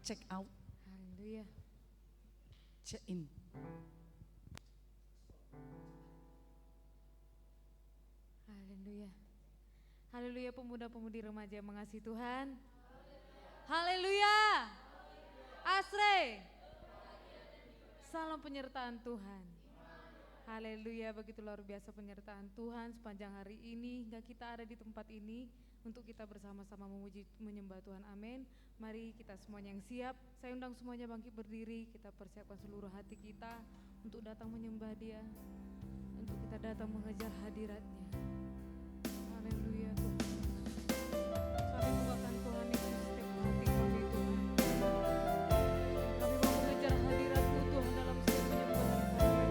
check out, Haleluya. check in. Haleluya. Haleluya, pemuda-pemudi remaja yang mengasihi Tuhan. Haleluya. Asre. Salam penyertaan Tuhan. Haleluya, begitu luar biasa penyertaan Tuhan sepanjang hari ini hingga kita ada di tempat ini untuk kita bersama-sama memuji menyembah Tuhan. Amin. Mari kita semuanya yang siap, saya undang semuanya bangkit berdiri, kita persiapkan seluruh hati kita untuk datang menyembah Dia, untuk kita datang mengejar hadirat-Nya. Haleluya Tuhan. Kami bukakan Tuhan itu setiap hati kami Tuhan. Kami mau mengejar hadirat-Mu Tuhan dalam setiap penyembahan kami Tuhan.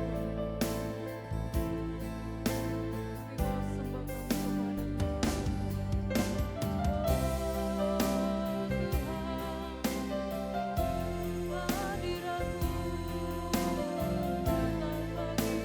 Kami mau sembah kami kepada-Mu. Oh Tuhan, hadirat-Mu datang lagi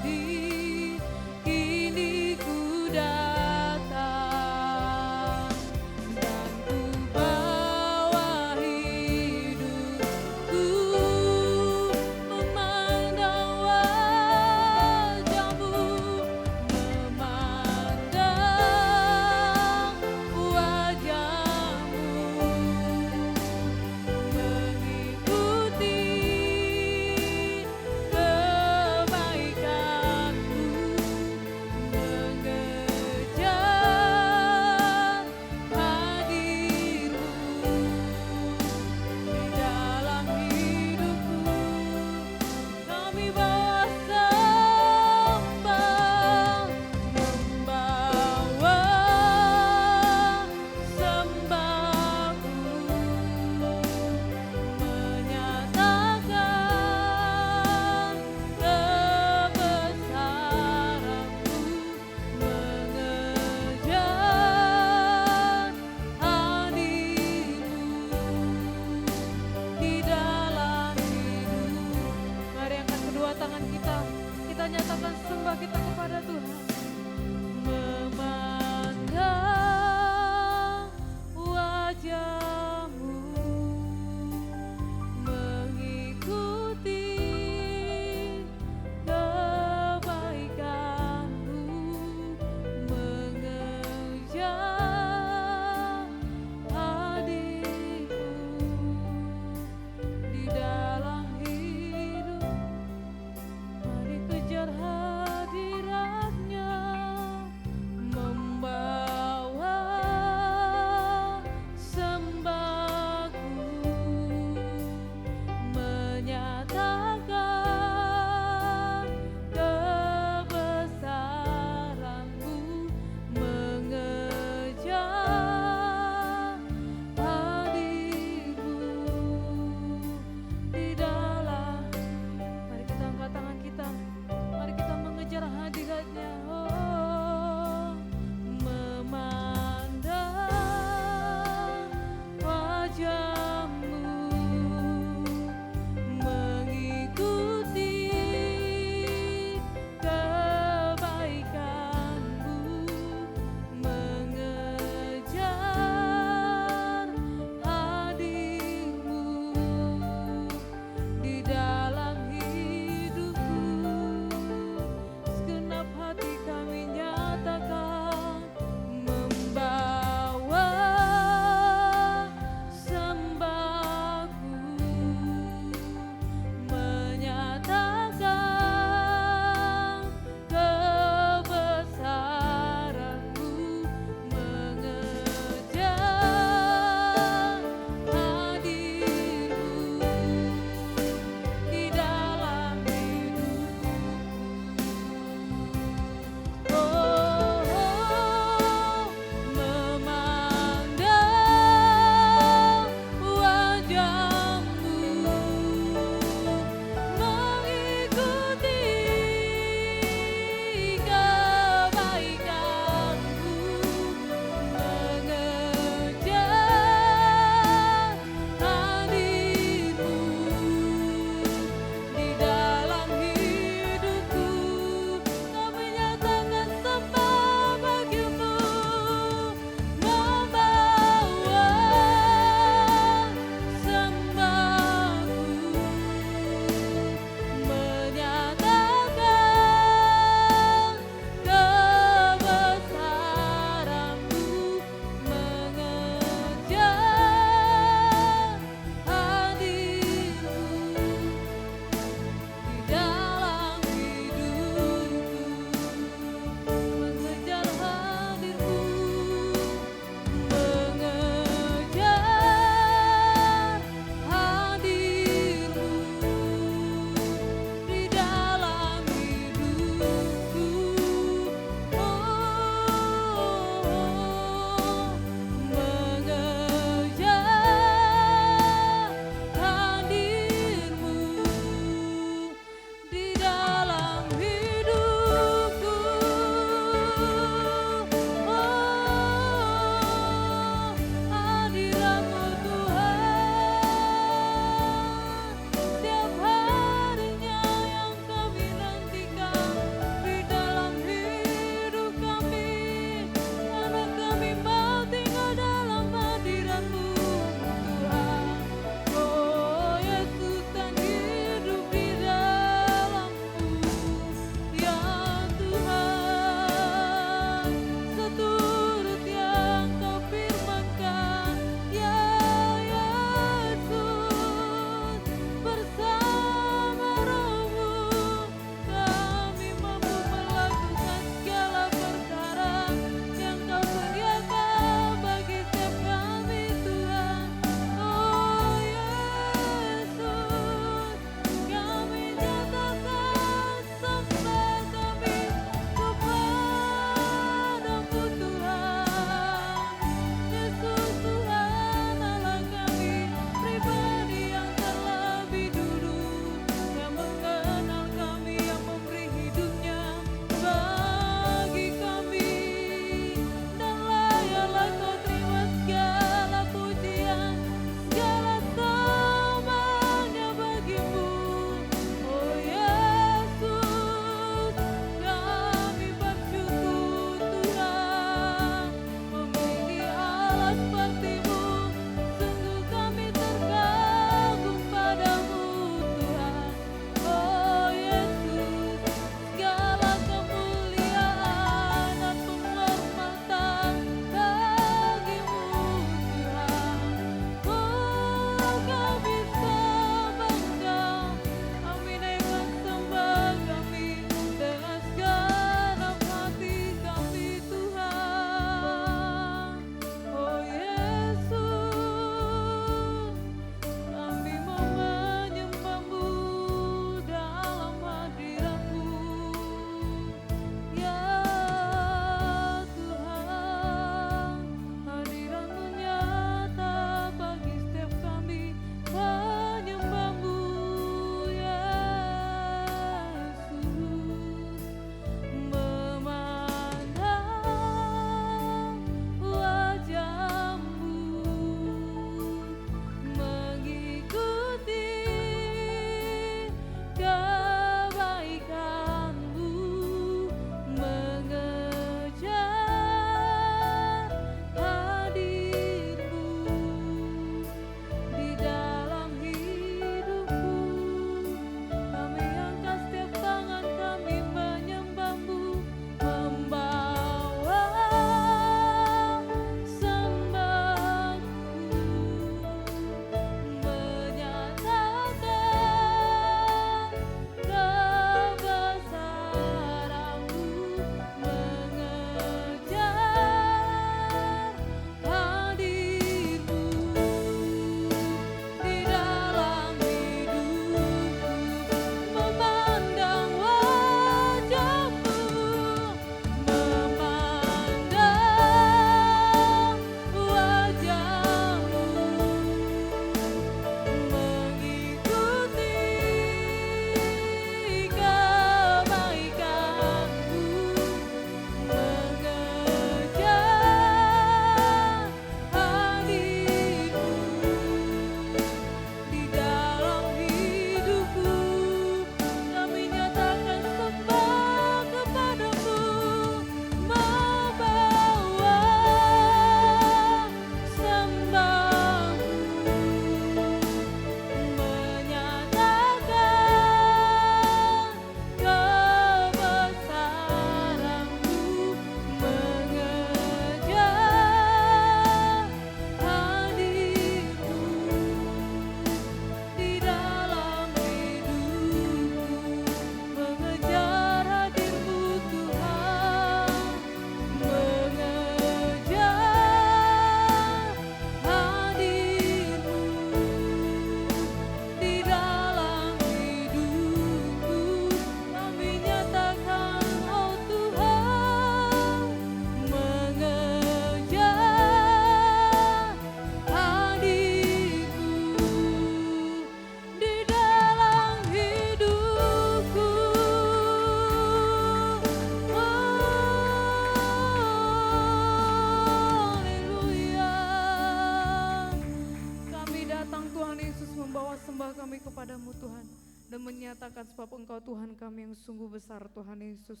Tuhan, dan menyatakan sebab Engkau Tuhan kami yang sungguh besar Tuhan Yesus.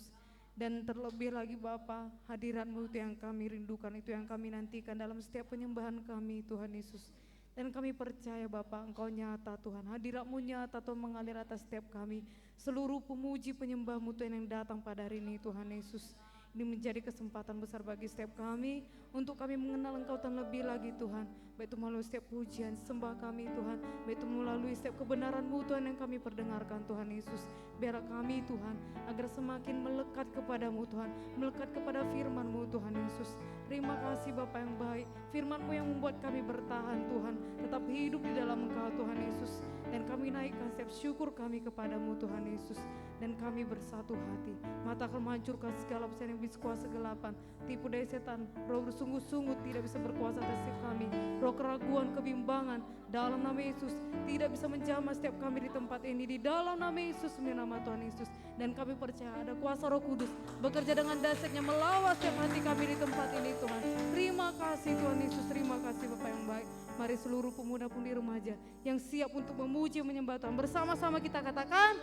Dan terlebih lagi Bapa, hadirat-Mu itu yang kami rindukan, itu yang kami nantikan dalam setiap penyembahan kami Tuhan Yesus. Dan kami percaya Bapa, Engkau nyata Tuhan, hadirat-Mu nyata Tuhan mengalir atas setiap kami. Seluruh pemuji penyembah-Mu Tuhan yang datang pada hari ini Tuhan Yesus. Ini menjadi kesempatan besar bagi setiap kami untuk kami mengenal Engkau terlebih lagi Tuhan. Baik itu melalui setiap pujian, sembah kami Tuhan. Baik itu melalui setiap kebenaran-Mu Tuhan yang kami perdengarkan Tuhan Yesus. Biar kami Tuhan agar semakin melekat kepadamu Tuhan, melekat kepada firman-Mu Tuhan Yesus. Terima kasih Bapa yang baik, firman-Mu yang membuat kami bertahan Tuhan, tetap hidup di dalam Engkau Tuhan Yesus. Dan kami naikkan setiap syukur kami kepadamu Tuhan Yesus. Dan kami bersatu hati, mata akan menghancurkan segala pesan yang bisa kuasa kegelapan, tipu daya setan, roh bersungguh-sungguh tidak bisa berkuasa atas kami, roh keraguan, kebimbangan, dalam nama Yesus tidak bisa menjamah setiap kami di tempat ini, di dalam nama Yesus, demi nama Tuhan Yesus. Dan kami percaya ada kuasa Roh Kudus bekerja dengan dahsyatnya melawan setiap hati kami di tempat ini Tuhan. Terima kasih Tuhan Yesus, terima kasih Bapa yang baik. Mari seluruh pemuda-pemudi remaja yang siap untuk memuji menyembah Tuhan, bersama-sama kita katakan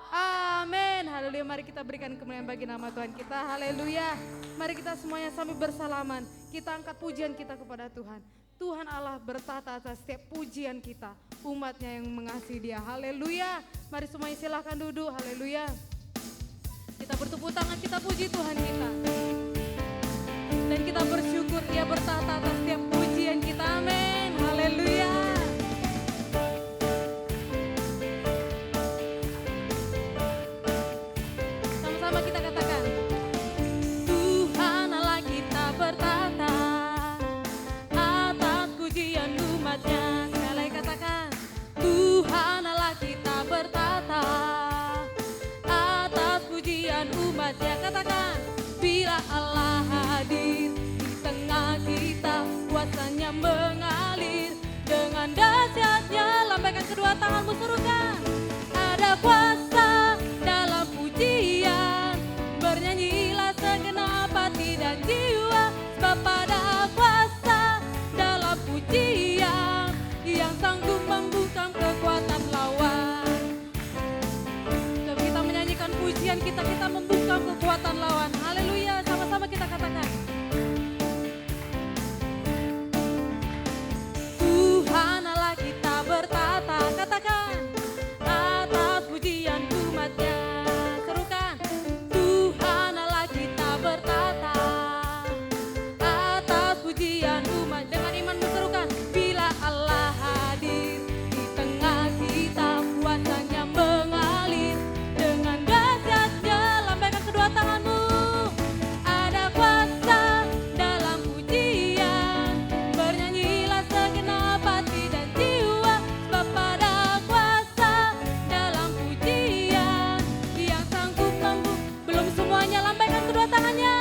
amin. Haleluya. Mari kita berikan kemuliaan bagi nama Tuhan kita. Haleluya. Mari kita semuanya sambil bersalaman, kita angkat pujian kita kepada Tuhan. Tuhan Allah bertata atas setiap pujian kita, umatnya yang mengasihi Dia. Haleluya. Mari semuanya silahkan duduk. Haleluya. Kita bertepuk tangan, kita puji Tuhan kita. Dan kita bersyukur Dia bertata atas setiap pujian kita. Amin. Haleluya. Sama-sama kita katakan, Tuhan Allah kita bertata atas pujian umatnya. Sekali lagi katakan, Tuhan Allah kita bertata atas pujian umatnya. Katakan, bila Allah hadir di tengah kita, kuasanya mengalir dengan dahsyatnya. Lambaikan kedua tanganmu, serukan, ada kuasa dalam pujian. Bernyanyilah segenap hati dan jiwa, sebab pada kuasa dalam pujian yang sanggup membungkam kekuatan lawan. Sebab kita menyanyikan pujian kita, kita membungkam kekuatan lawan. Haleluya, sama-sama kita katakan, Tuhan Allah kita bertata. Katakan, atas pujian umatnya. Serukan, Tuhan Allah kita bertata atas pujian umat. Dengan imanmu serukan, bila Allah hadir di tengah kita, kuasanya mengalir dengan dahsyatnya. Lambaikan kedua tanganmu, ada kuasa dalam pujian. Bernyanyilah segenap hati dan jiwa, sebab pada kuasa dalam pujian yang sanggup membuk. Belum semuanya, lambaikan kedua tangannya.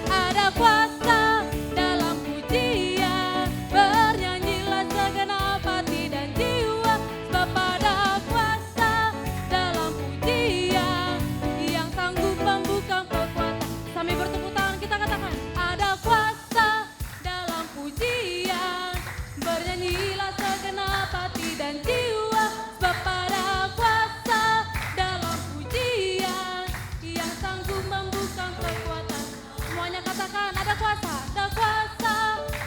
Ada kuasa dalam pujian. Bernyanyilah segenap hati dan jiwa, sebab pada kuasa dalam pujian yang sanggup membuka kekuatan. Sambil bertepuk tangan kita katakan, ada kuasa dalam pujian. Bernyanyilah segenap hati dan jiwa, sebab pada kuasa dalam pujian yang sanggup membuka kekuatan. Semuanya katakan, ada kuasa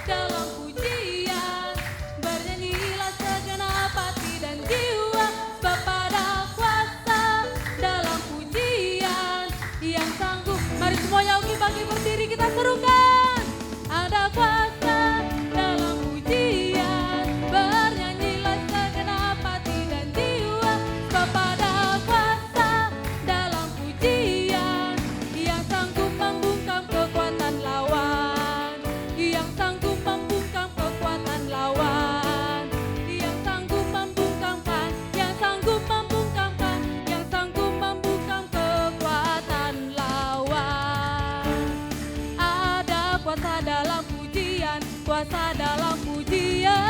dalam pujian. Bernyanyilah segenap hati dan jiwa, sebab pada kuasa dalam pujian yang sanggup. Mari semuanya bagi berdiri, kita serukan, ada kuasa dalam pujian. Bernyanyilah segenap hati dan jiwa, sebab pada kuasa dalam pujian yang sanggup membungkam kekuatan lawan. Yang sanggup membungkam kekuatan lawan. Yang sanggup membungkamkan, yang sanggup membungkamkan, yang sanggup membungkam kekuatan lawan. Ada kuasa dalam pujian, kuasa dalam pujian.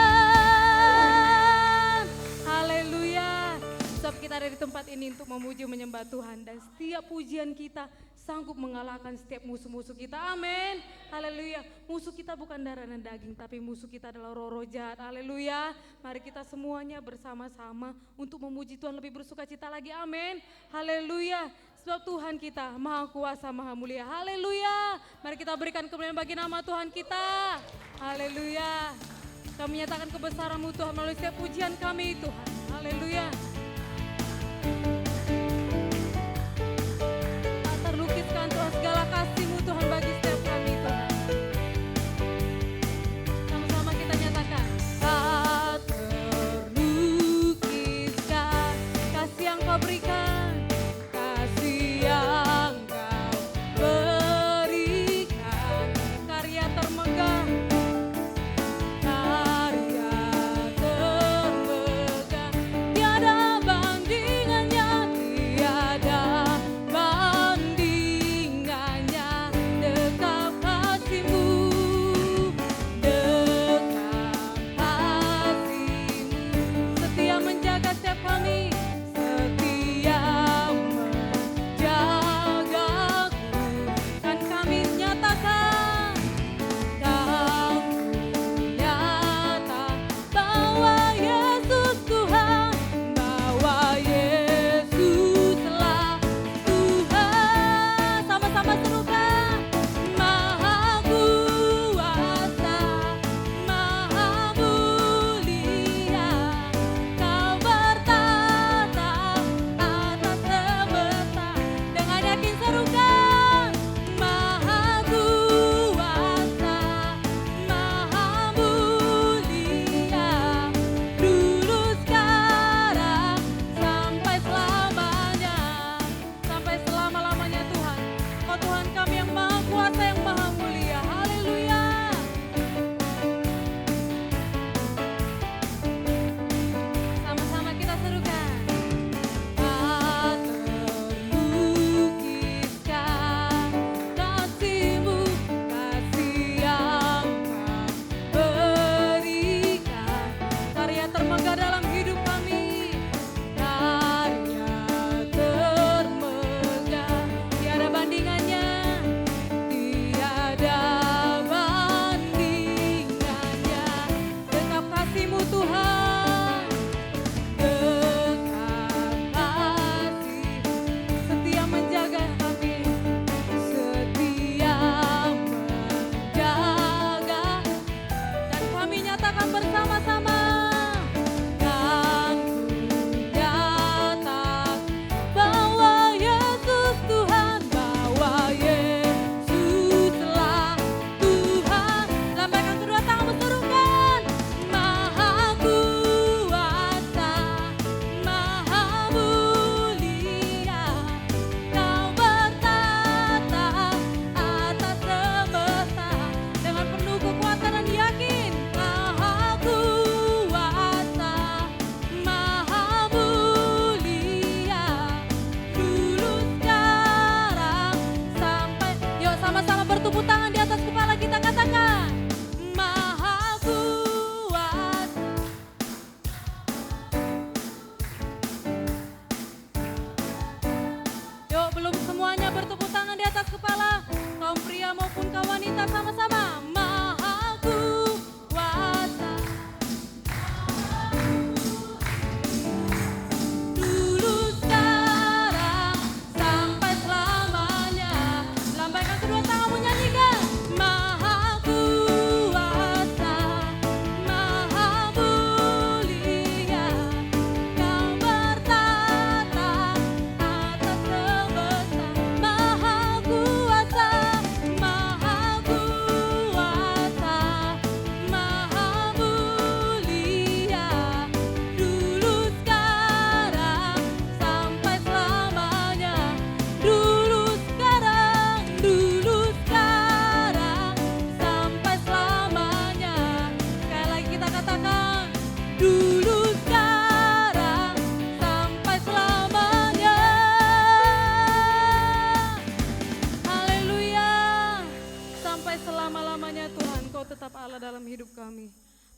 Haleluya. Sebab kita ada di tempat ini untuk memuji menyembah Tuhan, dan setiap pujian kita, sanggup mengalahkan setiap musuh-musuh kita. Amin. Haleluya. Musuh kita bukan darah dan daging, tapi musuh kita adalah roh-roh jahat. Haleluya. Mari kita semuanya bersama-sama untuk memuji Tuhan lebih bersukacita lagi. Amin. Haleluya. Sebab Tuhan kita maha kuasa, maha mulia. Haleluya. Mari kita berikan kemuliaan bagi nama Tuhan kita. Haleluya. Kami nyatakan kebesaran-Mu Tuhan melalui setiap pujian kami Tuhan. Haleluya. Tak terlukiskan Tuhan segala kasih-Mu Tuhan bagi setiap kami Tuhan. Sama-sama kita nyatakan. Tak terlukiskan kasih yang Kau berikan, kasih yang Kau berikan, karya termegah. Tiada bandingannya, tiada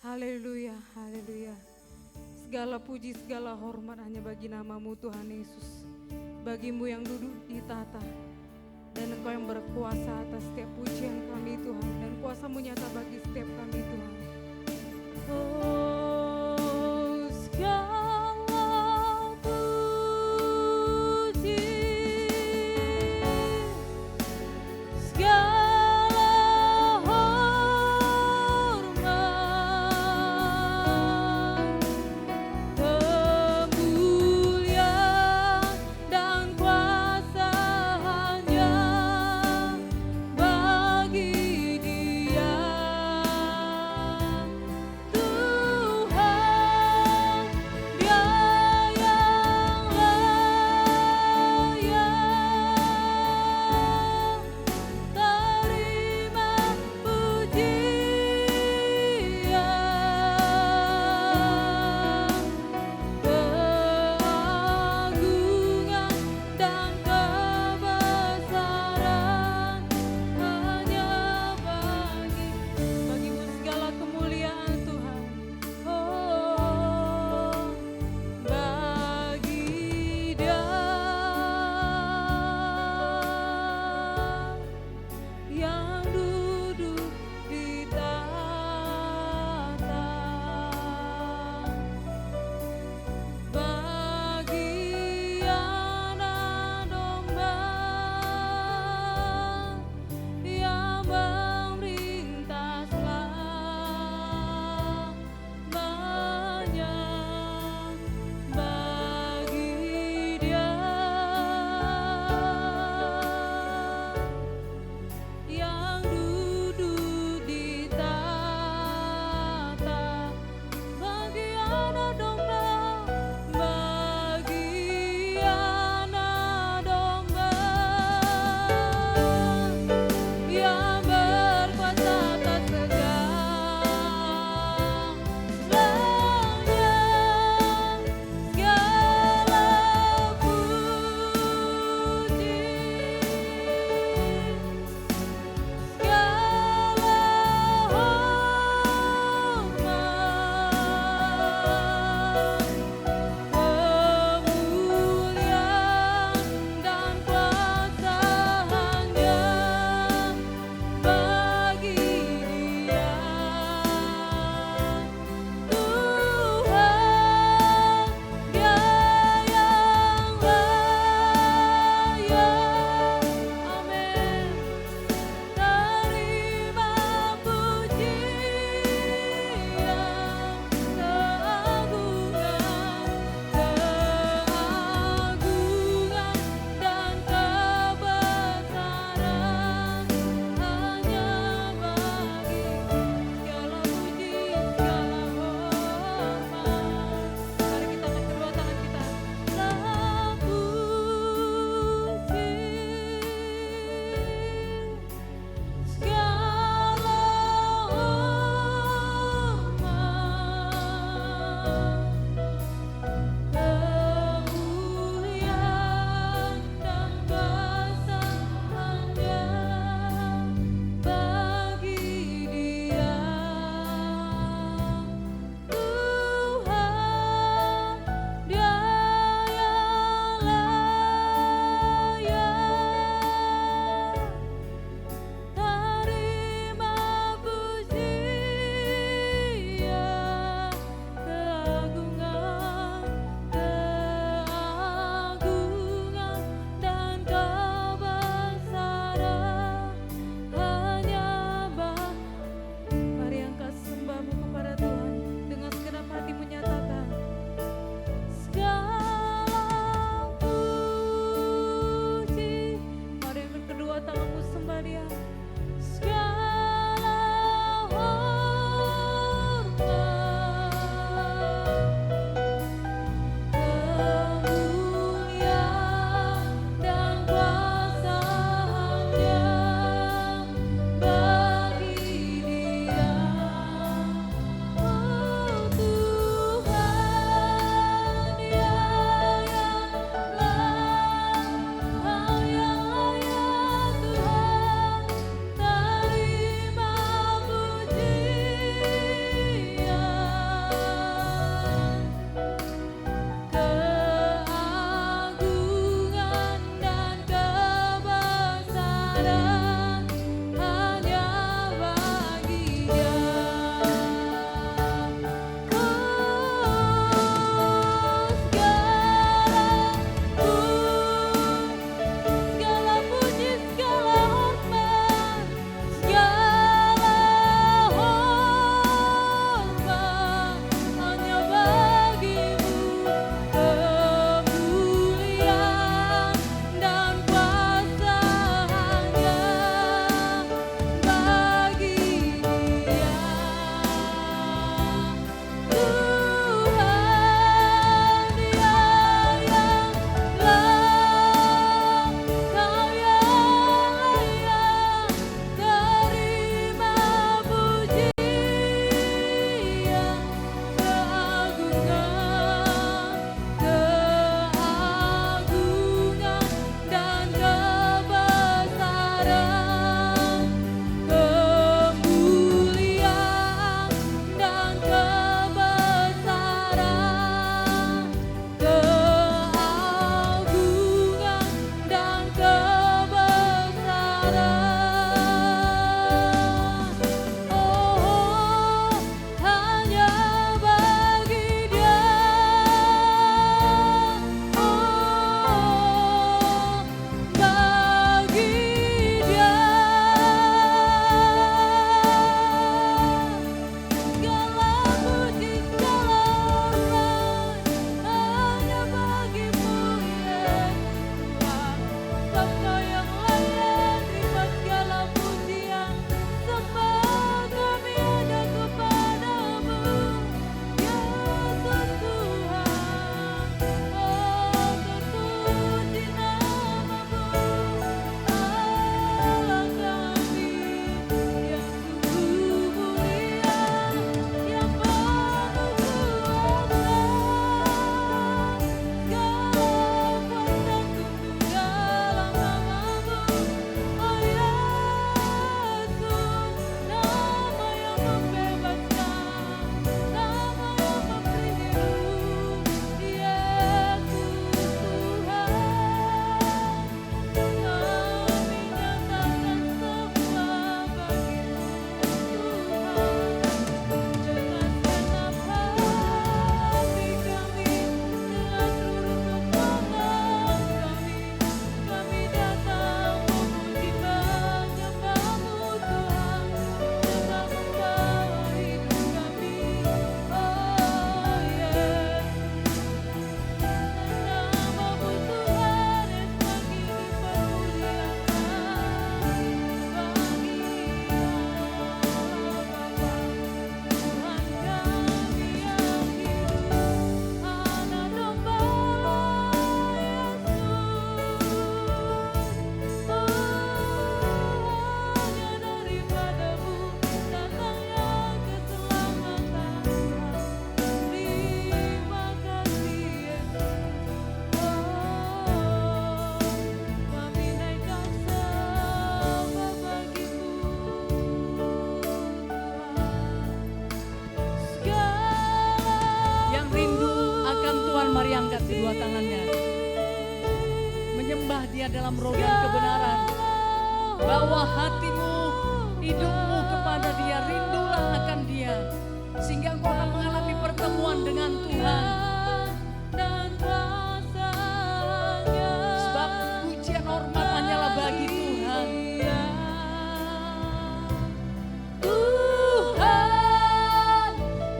Haleluya, haleluya. Segala puji, segala hormat hanya bagi nama-Mu Tuhan Yesus. Bagimu yang duduk di tahta, Dan Engkau yang berkuasa atas setiap pujian kami Tuhan, dan kuasa-Mu nyata bagi setiap kami Tuhan. Oh, segala puji, segala hormat, kemuliaan dan kuasa hanya bagi Dia. Tuhan kedua tangannya. Menyembah Dia dalam roh dan kebenaran. Bawa hatimu, hidupmu kepada Dia, rindulah akan Dia, sehingga engkau akan mengalami pertemuan dengan Tuhan. Sebab pujian hormat hanyalah bagi Tuhan. Tuhan,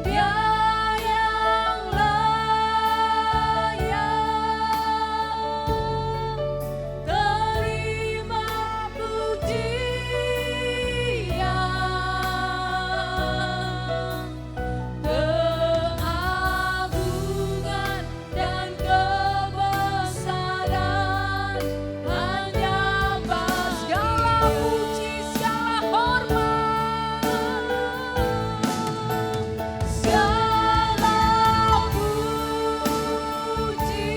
Dia yang layak terima pujian, keagungan dan kebesaran hanya bagi segala puji, segala hormat, segala puji,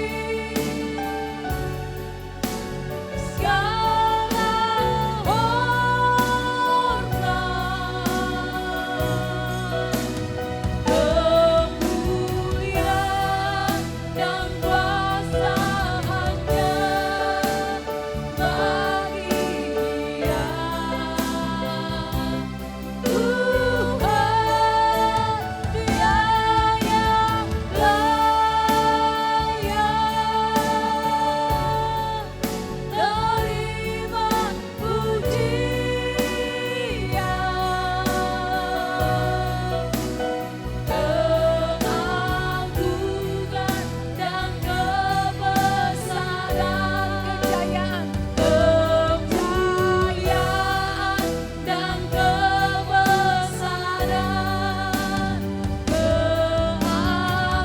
segala hormat, kemuliaan dan kuasa hanya bagi Dia. Tuhan, Dia yang layak terima pujian, keagungan dan kebesaran, kejayaan dan kebesaran,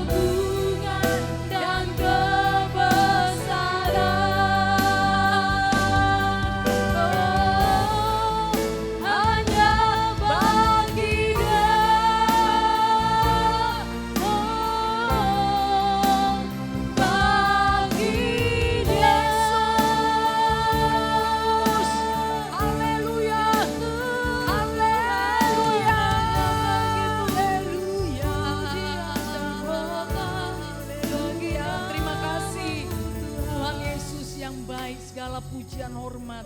keagungan dan kebesaran, hanya bagi Dia. Bagi Yesus. Haleluya. Haleluya. Haleluya. Terima kasih Tuhan Yesus yang baik. Segala pujian, hormat,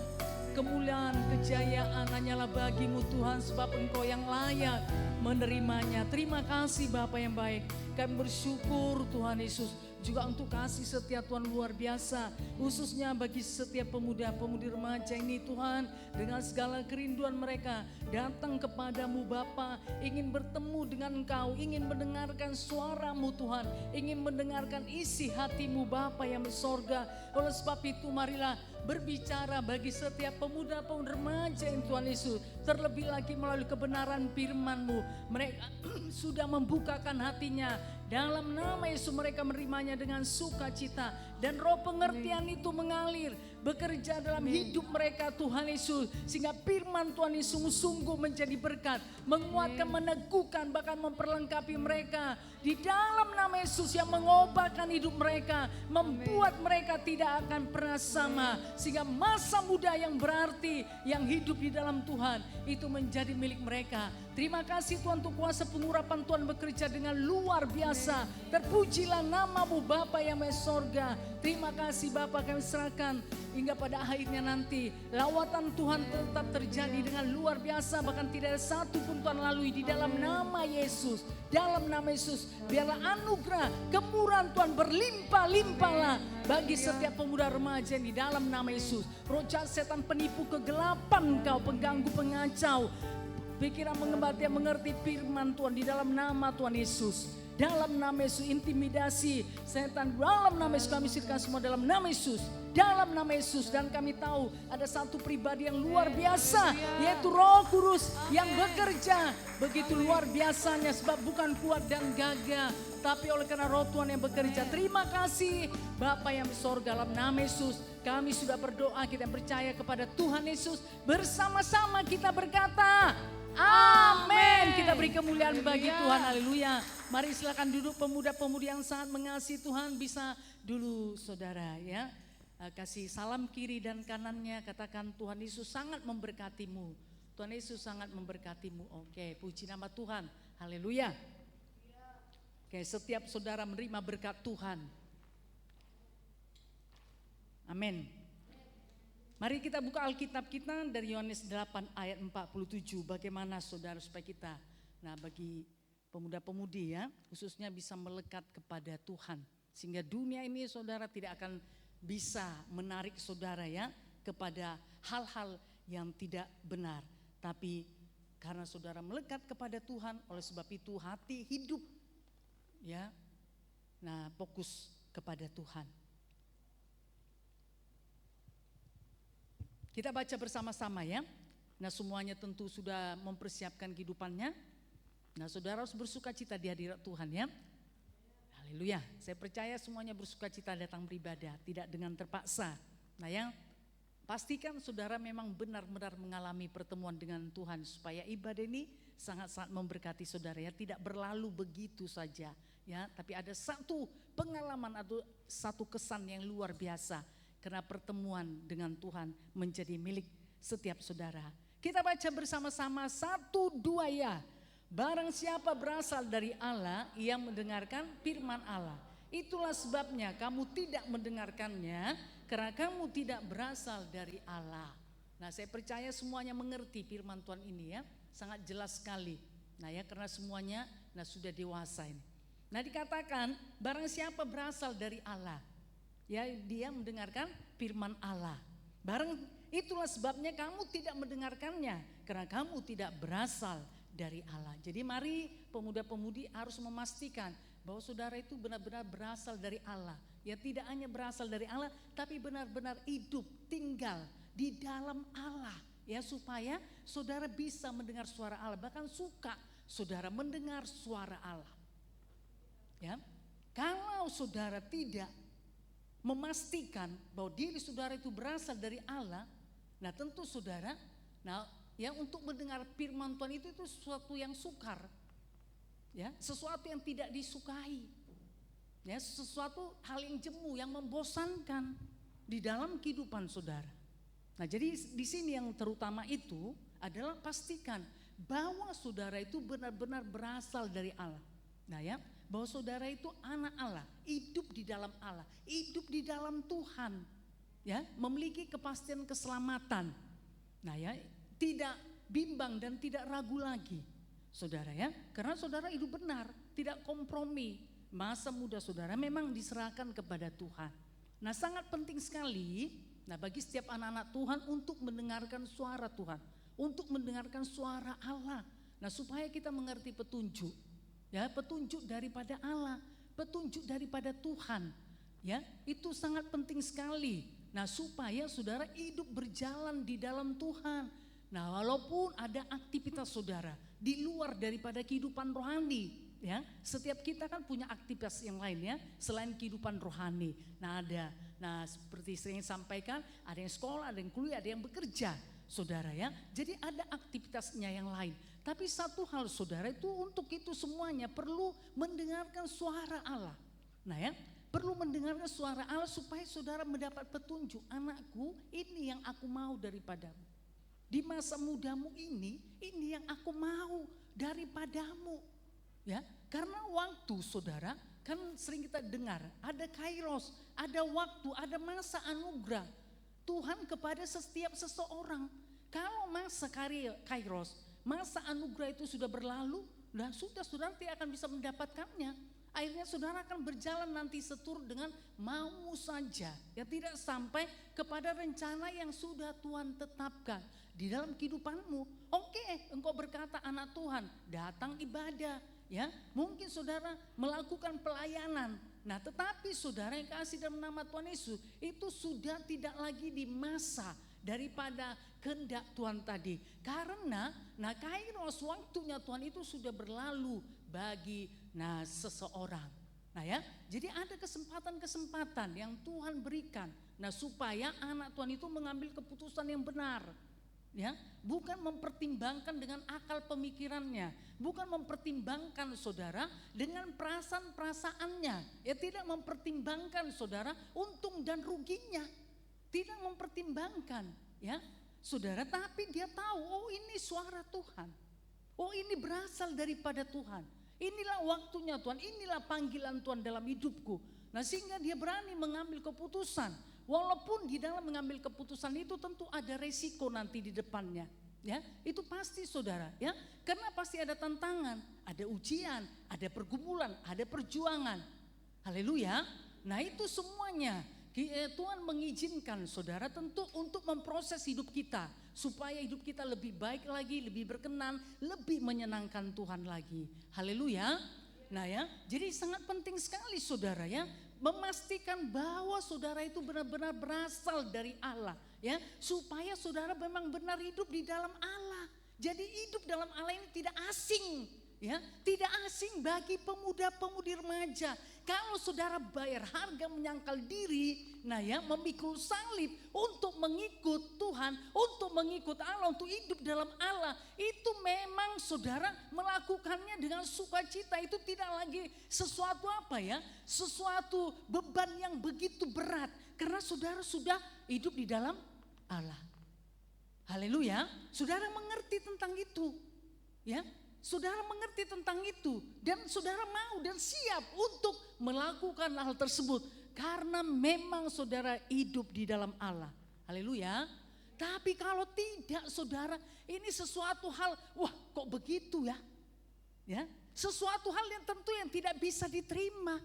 kemuliaan, kejayaan hanyalah bagi-Mu Tuhan, sebab Engkau yang layak menerimanya. Terima kasih Bapa yang baik. Kami bersyukur Tuhan Yesus juga untuk kasih setia Tuhan luar biasa, khususnya bagi setiap pemuda-pemudi remaja ini Tuhan, dengan segala kerinduan mereka datang kepadamu Bapa, ingin bertemu dengan Engkau, ingin mendengarkan suara-Mu Tuhan, ingin mendengarkan isi hati-Mu Bapa yang di sorga. Oleh sebab itu marilah berbicara bagi setiap pemuda-pemudi remaja yang Tuhan Yesus, terlebih lagi melalui kebenaran firman-Mu. Mereka sudah membukakan hatinya, dalam nama Yesus mereka menerimanya dengan sukacita, dan roh pengertian itu mengalir, bekerja dalam hidup mereka Tuhan Yesus, sehingga firman Tuhan Yesus sungguh menjadi berkat, menguatkan, meneguhkan, bahkan memperlengkapi mereka di dalam nama Yesus, yang mengubahkan hidup mereka, membuat mereka tidak akan pernah sama, sehingga masa muda yang berarti yang hidup di dalam Tuhan itu menjadi milik mereka. Terima kasih Tuhan untuk kuasa pengurapan Tuhan bekerja dengan luar biasa. Terpujilah nama-Mu Bapa yang Maha Sorga. Terima kasih Bapa, kami serahkan hingga pada akhirnya nanti lawatan Tuhan tetap terjadi dengan luar biasa, bahkan tidak ada satu pun Tuhan lalui di dalam nama Yesus. Dalam nama Yesus biarlah anugerah kemurahan Tuhan berlimpah-limpahlah bagi setiap pemuda remaja di dalam nama Yesus. Roh jahat, setan, penipu, kegelapan, Engkau pengganggu, pengacau, pikiran mengembat yang mengerti firman Tuhan di dalam nama Tuhan Yesus. Dalam nama Yesus, intimidasi setan dalam nama Yesus kami sirkan semua dalam nama Yesus. Dalam nama Yesus, dan kami tahu ada satu pribadi yang luar biasa, yaitu Roh Kudus yang bekerja begitu luar biasanya, sebab bukan kuat dan gagah, tapi oleh karena Roh Tuhan yang bekerja. Terima kasih Bapa yang di sorga, dalam nama Yesus kami sudah berdoa, kita percaya kepada Tuhan Yesus, bersama-sama kita berkata amin. Kita beri kemuliaan bagi Tuhan. Haleluya. Mari silakan duduk pemuda-pemudi yang sangat mengasihi Tuhan. Bisa dulu saudara ya. Kasih salam kiri dan kanannya, katakan Tuhan Yesus sangat memberkatimu. Tuhan Yesus sangat memberkatimu. Oke, puji nama Tuhan. Haleluya. Oke, setiap saudara menerima berkat Tuhan. Amin. Mari kita buka Alkitab kita dari Yohanes 8 ayat 47. Bagaimana saudara supaya kita, bagi pemuda-pemudi ya, khususnya bisa melekat kepada Tuhan. Sehingga dunia ini saudara tidak akan bisa menarik saudara ya kepada hal-hal yang tidak benar. Tapi karena saudara melekat kepada Tuhan, oleh sebab itu hati hidup ya. Fokus kepada Tuhan. Kita baca bersama-sama ya. Semuanya tentu sudah mempersiapkan kehidupannya. Saudara harus bersuka cita di hadirat Tuhan ya. Haleluya. Saya percaya semuanya bersuka cita datang beribadah, tidak dengan terpaksa. Yang pastikan saudara memang benar-benar mengalami pertemuan dengan Tuhan, supaya ibadah ini sangat-sangat memberkati saudara ya. Tidak berlalu begitu saja ya, tapi ada satu pengalaman atau satu kesan yang luar biasa. Karena pertemuan dengan Tuhan menjadi milik setiap saudara. Kita baca bersama-sama 1-2 ya. Barang siapa berasal dari Allah, ia mendengarkan firman Allah. Itulah sebabnya kamu tidak mendengarkannya, karena kamu tidak berasal dari Allah. Saya percaya semuanya mengerti firman Tuhan ini ya. Sangat jelas sekali. Karena semuanya sudah dewasa ini. Dikatakan barang siapa berasal dari Allah, ya dia mendengarkan firman Allah. Barang itulah sebabnya kamu tidak mendengarkannya, karena kamu tidak berasal dari Allah. Jadi mari pemuda-pemudi harus memastikan bahwa saudara itu benar-benar berasal dari Allah. Ya tidak hanya berasal dari Allah, tapi benar-benar hidup, tinggal di dalam Allah. Ya supaya saudara bisa mendengar suara Allah, bahkan suka saudara mendengar suara Allah. Ya, kalau saudara tidak memastikan bahwa diri saudara itu berasal dari Allah, tentu saudara, untuk mendengar firman Tuhan itu sesuatu yang sukar, ya, sesuatu yang tidak disukai, ya, sesuatu hal yang jemu, yang membosankan di dalam kehidupan saudara. Jadi di sini yang terutama itu adalah pastikan bahwa saudara itu benar-benar berasal dari Allah. Bahwa saudara itu anak Allah, hidup di dalam Allah, hidup di dalam Tuhan, ya, memiliki kepastian keselamatan. Tidak bimbang dan tidak ragu lagi, saudara ya, karena saudara hidup benar, tidak kompromi. Masa muda saudara memang diserahkan kepada Tuhan. Sangat penting sekali, bagi setiap anak-anak Tuhan untuk mendengarkan suara Tuhan, untuk mendengarkan suara Allah, supaya kita mengerti petunjuk. Ya, petunjuk daripada Allah, petunjuk daripada Tuhan. Ya, itu sangat penting sekali. Supaya saudara hidup berjalan di dalam Tuhan. Walaupun ada aktivitas saudara di luar daripada kehidupan rohani, ya. Setiap kita kan punya aktivitas yang lain ya, selain kehidupan rohani. Ada. Seperti sering sampaikan, ada yang sekolah, ada yang kuliah, ada yang bekerja, saudara ya. Jadi ada aktivitasnya yang lain. Tapi satu hal saudara, itu untuk itu semuanya perlu mendengarkan suara Allah. Perlu mendengarkan suara Allah supaya saudara mendapat petunjuk. Anakku, ini yang aku mau daripadamu. Di masa mudamu ini yang aku mau daripadamu. Ya, karena waktu saudara, kan sering kita dengar ada kairos, ada waktu, ada masa anugerah Tuhan kepada setiap seseorang. Kalau masa kairos, masa anugerah itu sudah berlalu, sudah saudara tidak akan bisa mendapatkannya. Akhirnya saudara akan berjalan nanti seturut dengan mau saja, ya, tidak sampai kepada rencana yang sudah Tuhan tetapkan di dalam kehidupanmu. Oke, engkau berkata anak Tuhan, datang ibadah, ya, mungkin saudara melakukan pelayanan. Tetapi saudara yang kasih dalam nama Tuhan Yesus, itu sudah tidak lagi di masa daripada kehendak Tuhan tadi. Karena kairos, waktunya Tuhan itu sudah berlalu bagi seseorang. Ya, jadi ada kesempatan-kesempatan yang Tuhan berikan supaya anak Tuhan itu mengambil keputusan yang benar. Ya, bukan mempertimbangkan dengan akal pemikirannya, bukan mempertimbangkan saudara dengan perasaan-perasaannya. Ya, tidak mempertimbangkan saudara untung dan ruginya. Tidak mempertimbangkan, ya saudara, tapi dia tahu, oh ini suara Tuhan, oh ini berasal daripada Tuhan, inilah waktunya Tuhan, inilah panggilan Tuhan dalam hidupku. Sehingga dia berani mengambil keputusan Walaupun di dalam mengambil keputusan itu tentu ada resiko nanti di depannya. Ya, itu pasti saudara, ya. Karena pasti ada tantangan, ada ujian, ada pergumulan, ada perjuangan. Haleluya. Nah, itu semuanya Tuhan mengizinkan saudara tentu untuk memproses hidup kita supaya hidup kita lebih baik lagi, lebih berkenan, lebih menyenangkan Tuhan lagi. Haleluya. Nah, ya, jadi sangat penting sekali saudara, ya, memastikan bahwa saudara itu benar-benar berasal dari Allah, ya, supaya saudara memang benar hidup di dalam Allah. Jadi hidup dalam Allah ini tidak asing, ya, tidak asing bagi pemuda-pemudi remaja. Kalau saudara bayar harga menyangkal diri, nah ya, memikul salib untuk mengikut Tuhan, untuk mengikut Allah, untuk hidup dalam Allah, itu memang saudara melakukannya dengan sukacita. Itu tidak lagi sesuatu apa ya, sesuatu beban yang begitu berat, karena saudara sudah hidup di dalam Allah. Haleluya, saudara mengerti tentang itu, ya. Saudara mengerti tentang itu dan saudara mau dan siap untuk melakukan hal tersebut karena memang saudara hidup di dalam Allah. Haleluya. Tapi kalau tidak saudara, ini sesuatu hal, wah kok begitu ya? Ya, sesuatu hal yang tentu yang tidak bisa diterima.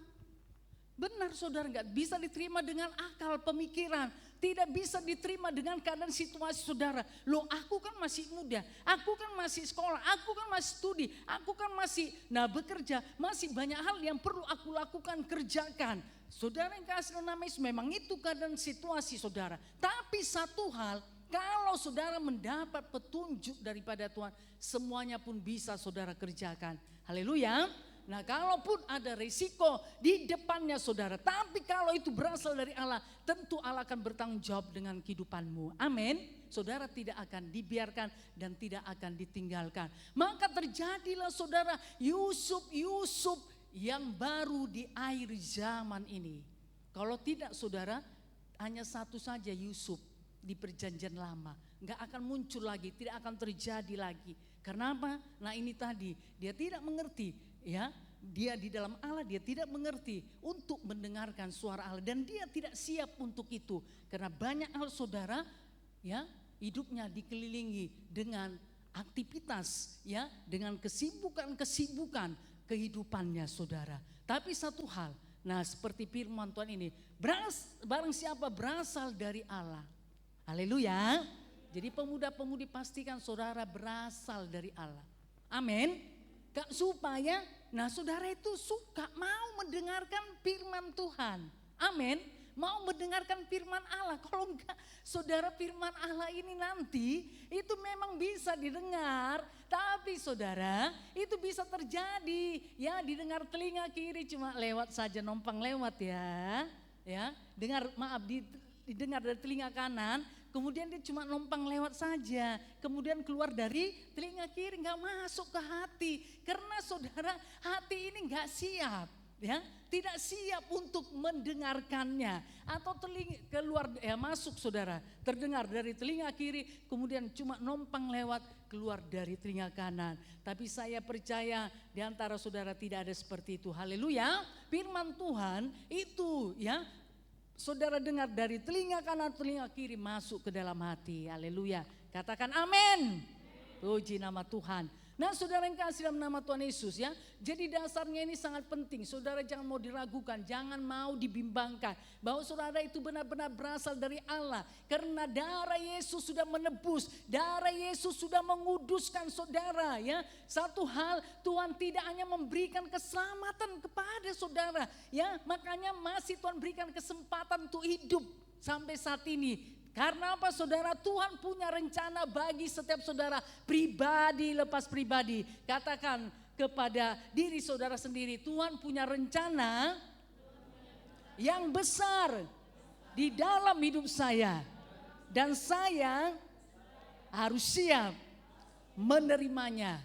Benar saudara, nggak bisa diterima dengan akal pemikiran, tidak bisa diterima dengan keadaan situasi saudara. Loh, aku kan masih muda, aku kan masih sekolah, aku kan masih studi, aku kan masih bekerja, masih banyak hal yang perlu aku lakukan, kerjakan. Saudara yang kasih nama Yesus, memang itu keadaan situasi saudara. Tapi satu hal, kalau saudara mendapat petunjuk daripada Tuhan, semuanya pun bisa saudara kerjakan. Haleluya. Nah, kalaupun ada risiko di depannya saudara, tapi kalau itu berasal dari Allah, tentu Allah akan bertanggung jawab dengan kehidupanmu. Amin. Saudara tidak akan dibiarkan dan tidak akan ditinggalkan. Maka terjadilah saudara Yusuf yang baru di akhir zaman ini. Kalau tidak saudara, hanya satu saja Yusuf di perjanjian lama. Enggak akan muncul lagi, tidak akan terjadi lagi. Karena apa? Nah, ini tadi, dia tidak mengerti. Ya, dia di dalam Allah, dia tidak mengerti untuk mendengarkan suara Allah dan dia tidak siap untuk itu karena banyak hal saudara, ya, hidupnya dikelilingi dengan aktivitas, ya, dengan kesibukan kehidupannya saudara. Tapi satu hal, nah seperti firman Tuhan ini, barang siapa berasal dari Allah. Haleluya. Jadi pemuda-pemudi pastikan saudara berasal dari Allah. Amin. Supaya, nah saudara itu suka mau mendengarkan firman Tuhan. Amin. Mau mendengarkan firman Allah. Kalau enggak, saudara, firman Allah ini nanti itu memang bisa didengar. Tapi saudara, itu bisa terjadi. Ya, didengar telinga kiri cuma lewat saja, numpang lewat ya. Ya, didengar dari telinga kanan. Kemudian dia cuma numpang lewat saja, kemudian keluar dari telinga kiri, nggak masuk ke hati, karena saudara hati ini nggak siap, ya, tidak siap untuk mendengarkannya, atau masuk saudara, terdengar dari telinga kiri, kemudian cuma numpang lewat keluar dari telinga kanan. Tapi saya percaya di antara saudara tidak ada seperti itu. Haleluya, firman Tuhan itu ya. Saudara dengar dari telinga kanan, telinga kiri masuk ke dalam hati. Haleluya. Katakan amin. Puji nama Tuhan. Nah saudara yang kasih dalam nama Tuhan Yesus ya. Jadi dasarnya ini sangat penting. Saudara jangan mau diragukan, jangan mau dibimbangkan. Bahwa saudara itu benar-benar berasal dari Allah. Karena darah Yesus sudah menebus. Darah Yesus sudah menguduskan saudara ya. Satu hal, Tuhan tidak hanya memberikan keselamatan kepada saudara. Ya, makanya masih Tuhan berikan kesempatan untuk hidup sampai saat ini. Karena apa saudara? Tuhan punya rencana bagi setiap saudara, pribadi lepas pribadi. Katakan kepada diri saudara sendiri, Tuhan punya rencana yang besar di dalam hidup saya. Dan saya harus siap menerimanya.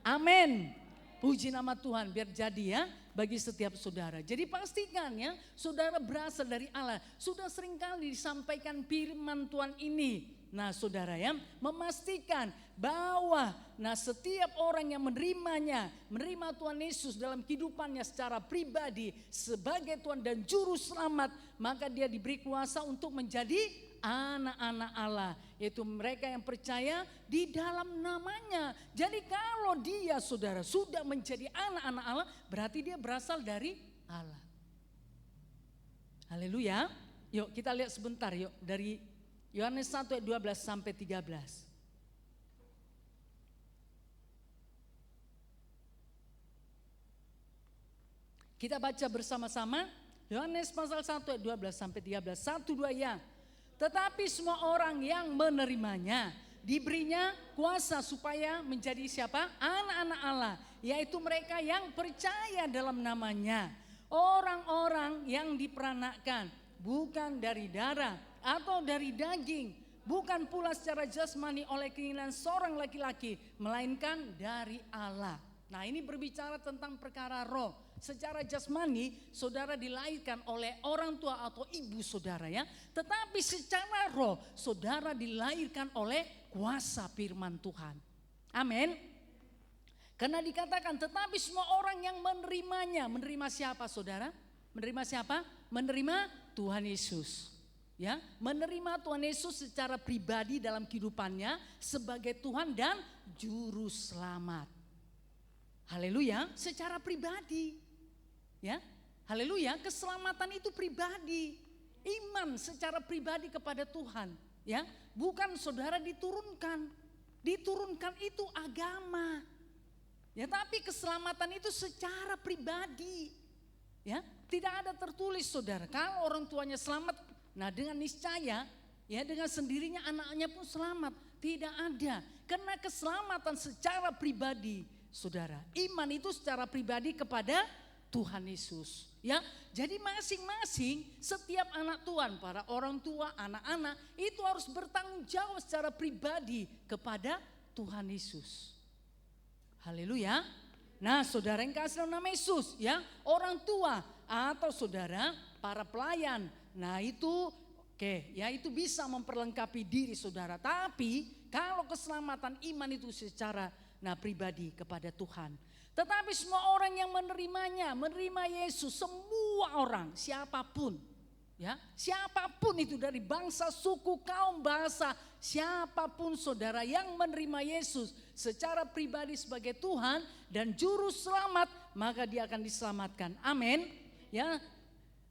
Amin. Puji nama Tuhan, biar jadi ya bagi setiap saudara. Jadi pastikan ya, saudara berasal dari Allah. Sudah seringkali disampaikan firman Tuhan ini Nah saudara ya, memastikan bahwa setiap orang yang menerima Tuhan Yesus dalam kehidupannya secara pribadi sebagai Tuhan dan Juru Selamat, maka dia diberi kuasa untuk menjadi anak-anak Allah, yaitu mereka yang percaya di dalam namanya. Jadi kalau dia saudara sudah menjadi anak-anak Allah, berarti dia berasal dari Allah. Haleluya. Yuk kita lihat sebentar yuk dari Yohanes 1 ayat 12 sampai 13. Kita baca bersama-sama Yohanes pasal 1 ayat 12 sampai 13. 1, 2 ya. Tetapi semua orang yang menerimanya diberinya kuasa supaya menjadi siapa? Anak-anak Allah, yaitu mereka yang percaya dalam namanya. Orang-orang yang diperanakkan bukan dari darah atau dari daging, bukan pula secara jasmani oleh keinginan seorang laki-laki, melainkan dari Allah. Nah ini berbicara tentang perkara roh. Secara jasmani saudara dilahirkan oleh orang tua atau ibu saudara ya. Tetapi secara roh saudara dilahirkan oleh kuasa firman Tuhan. Amin. Karena dikatakan tetapi semua orang yang menerimanya. Menerima siapa saudara? Menerima siapa? Menerima Tuhan Yesus. Ya, menerima Tuhan Yesus secara pribadi dalam kehidupannya sebagai Tuhan dan Juru Selamat. Haleluya, secara pribadi. Ya, haleluya, keselamatan itu pribadi. Iman secara pribadi kepada Tuhan. Ya, bukan saudara diturunkan. Diturunkan itu agama. Ya, tapi keselamatan itu secara pribadi. Ya, tidak ada tertulis saudara. Kalau orang tuanya selamat, nah dengan niscaya, ya dengan sendirinya anaknya pun selamat. Tidak ada. Karena keselamatan secara pribadi, saudara. Iman itu secara pribadi kepada Tuhan Yesus. Ya, jadi masing-masing setiap anak Tuhan, para orang tua, anak-anak itu harus bertanggung jawab secara pribadi kepada Tuhan Yesus. Haleluya. Nah, saudara yang kasih dalam nama Yesus, ya, orang tua atau saudara para pelayan. Nah, itu ya itu bisa memperlengkapi diri saudara. Tapi kalau keselamatan iman itu secara pribadi kepada Tuhan. Tetapi semua orang yang menerimanya, menerima Yesus, semua orang, siapapun, ya, siapapun itu dari bangsa, suku, kaum, bahasa, siapapun saudara yang menerima Yesus secara pribadi sebagai Tuhan dan Juru Selamat, maka dia akan diselamatkan. Amin. Ya.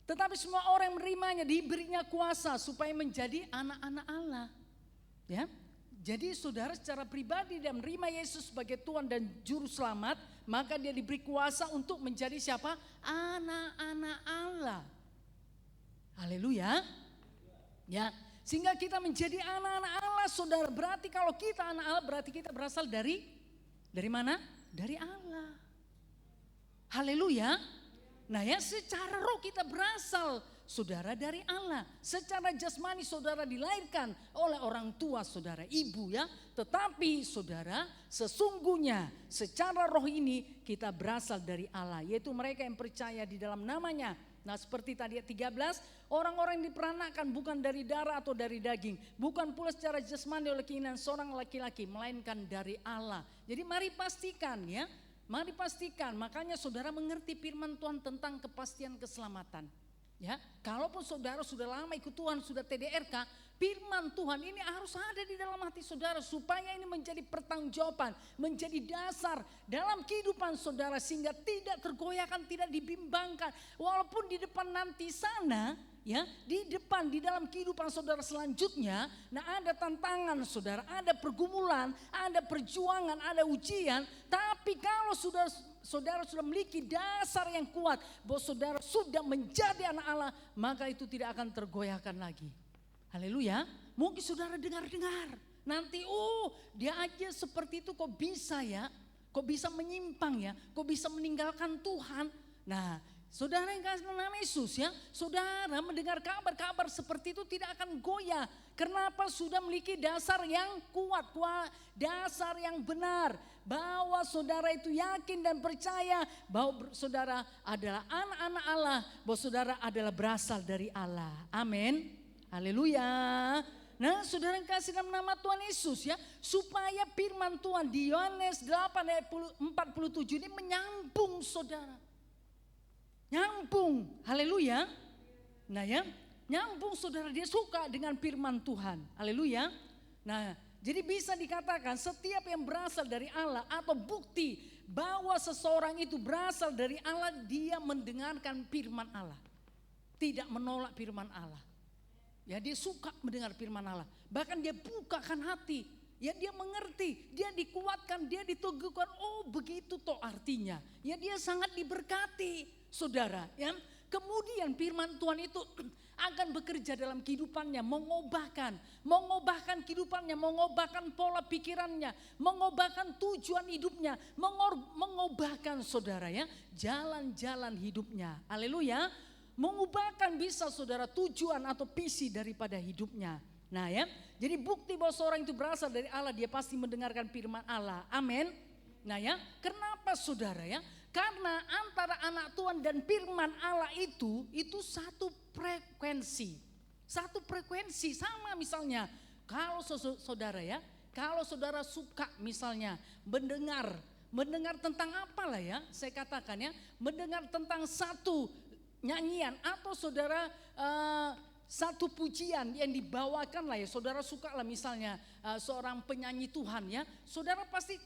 Tetapi semua orang yang menerimanya diberinya kuasa supaya menjadi anak-anak Allah. Ya. Jadi saudara secara pribadi dia menerima Yesus sebagai Tuhan dan Juru Selamat, maka dia diberi kuasa untuk menjadi siapa? Anak-anak Allah. Haleluya. Ya, sehingga kita menjadi anak-anak Allah saudara. Berarti kalau kita anak Allah berarti kita berasal dari mana? Dari Allah. Haleluya. Nah ya, secara roh kita berasal saudara dari Allah. Secara jasmani saudara dilahirkan oleh orang tua saudara, ibu ya. Tetapi saudara sesungguhnya secara roh ini kita berasal dari Allah. Yaitu mereka yang percaya di dalam namanya. Nah seperti tadi ayat 13, orang-orang yang diperanakkan bukan dari darah atau dari daging. Bukan pula secara jasmani oleh keinginan seorang laki-laki, melainkan dari Allah. Jadi mari pastikan ya. Mari pastikan, makanya saudara mengerti firman Tuhan tentang kepastian keselamatan. Ya, kalaupun saudara sudah lama ikut Tuhan, sudah TDRK, firman Tuhan ini harus ada di dalam hati saudara supaya ini menjadi pertanggungjawaban, menjadi dasar dalam kehidupan saudara sehingga tidak tergoyahkan, tidak dibimbangkan. Walaupun di depan nanti sana, ya, di depan di dalam kehidupan saudara selanjutnya, nah ada tantangan saudara, ada pergumulan, ada perjuangan, ada ujian, tapi kalau saudara sudah memiliki dasar yang kuat bahwa saudara sudah menjadi anak Allah, maka itu tidak akan tergoyahkan lagi. Haleluya. Mungkin saudara dengar-dengar nanti, dia aja seperti itu kok bisa ya, kok bisa menyimpang ya, kok bisa meninggalkan Tuhan. Nah saudara yang kasih nama Yesus ya, saudara mendengar kabar-kabar seperti itu tidak akan goyah. Kenapa? Sudah memiliki dasar yang kuat, dasar yang benar. Bahwa saudara itu yakin dan percaya bahwa saudara adalah anak-anak Allah, bahwa saudara adalah berasal dari Allah. Amin. Haleluya. Nah, saudara yang kasih dalam nama Tuhan Yesus ya, supaya firman Tuhan di Yohanes 8 ayat 47 ini menyambung saudara. Nyambung, haleluya. Nah ya, nyambung saudara, dia suka dengan firman Tuhan, haleluya. Nah, jadi bisa dikatakan setiap yang berasal dari Allah atau bukti bahwa seseorang itu berasal dari Allah, dia mendengarkan firman Allah. Tidak menolak firman Allah. Ya, dia suka mendengar firman Allah. Bahkan dia bukakan hati. Ya, dia mengerti, dia dikuatkan, dia diteguhkan. Oh, begitu toh artinya. Ya, dia sangat diberkati, saudara. Ya, kemudian firman Tuhan itu akan bekerja dalam kehidupannya, mengubahkan kehidupannya, mengubahkan pola pikirannya, mengubahkan tujuan hidupnya, mengubahkan saudara ya, jalan-jalan hidupnya. Haleluya. Mengubahkan bisa saudara tujuan atau visi daripada hidupnya. Nah ya, jadi bukti bahwa seorang itu berasal dari Allah, dia pasti mendengarkan firman Allah. Amin. Nah ya, kenapa saudara ya? Karena antara anak Tuhan dan firman Allah itu satu frekuensi. Satu frekuensi sama misalnya. Kalau saudara ya, kalau saudara suka misalnya mendengar tentang apalah ya, saya katakan ya, mendengar tentang satu nyanyian atau saudara satu pujian yang dibawakan lah ya, saudara suka lah misalnya seorang penyanyi Tuhan ya, saudara pasti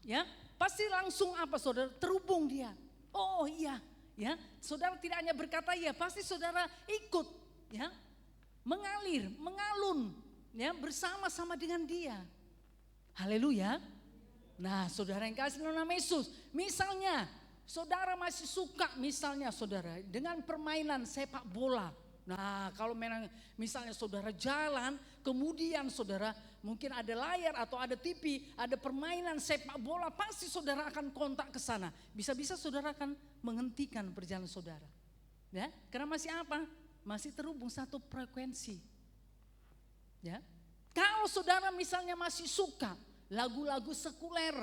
ya, pasti langsung apa saudara, terhubung dia. Oh iya ya, saudara tidak hanya berkata ya, pasti saudara ikut ya, mengalun ya, bersama-sama dengan dia. Haleluya. Nah, saudara yang kasih dalam nama Yesus, misalnya saudara masih suka misalnya saudara dengan permainan sepak bola. Nah, kalau misalnya saudara jalan, kemudian saudara mungkin ada layar atau ada TV, ada permainan sepak bola, pasti saudara akan kontak ke sana. Bisa-bisa saudara akan menghentikan perjalanan saudara. Ya, karena masih apa? Masih terhubung satu frekuensi. Ya. Kalau saudara misalnya masih suka lagu-lagu sekuler,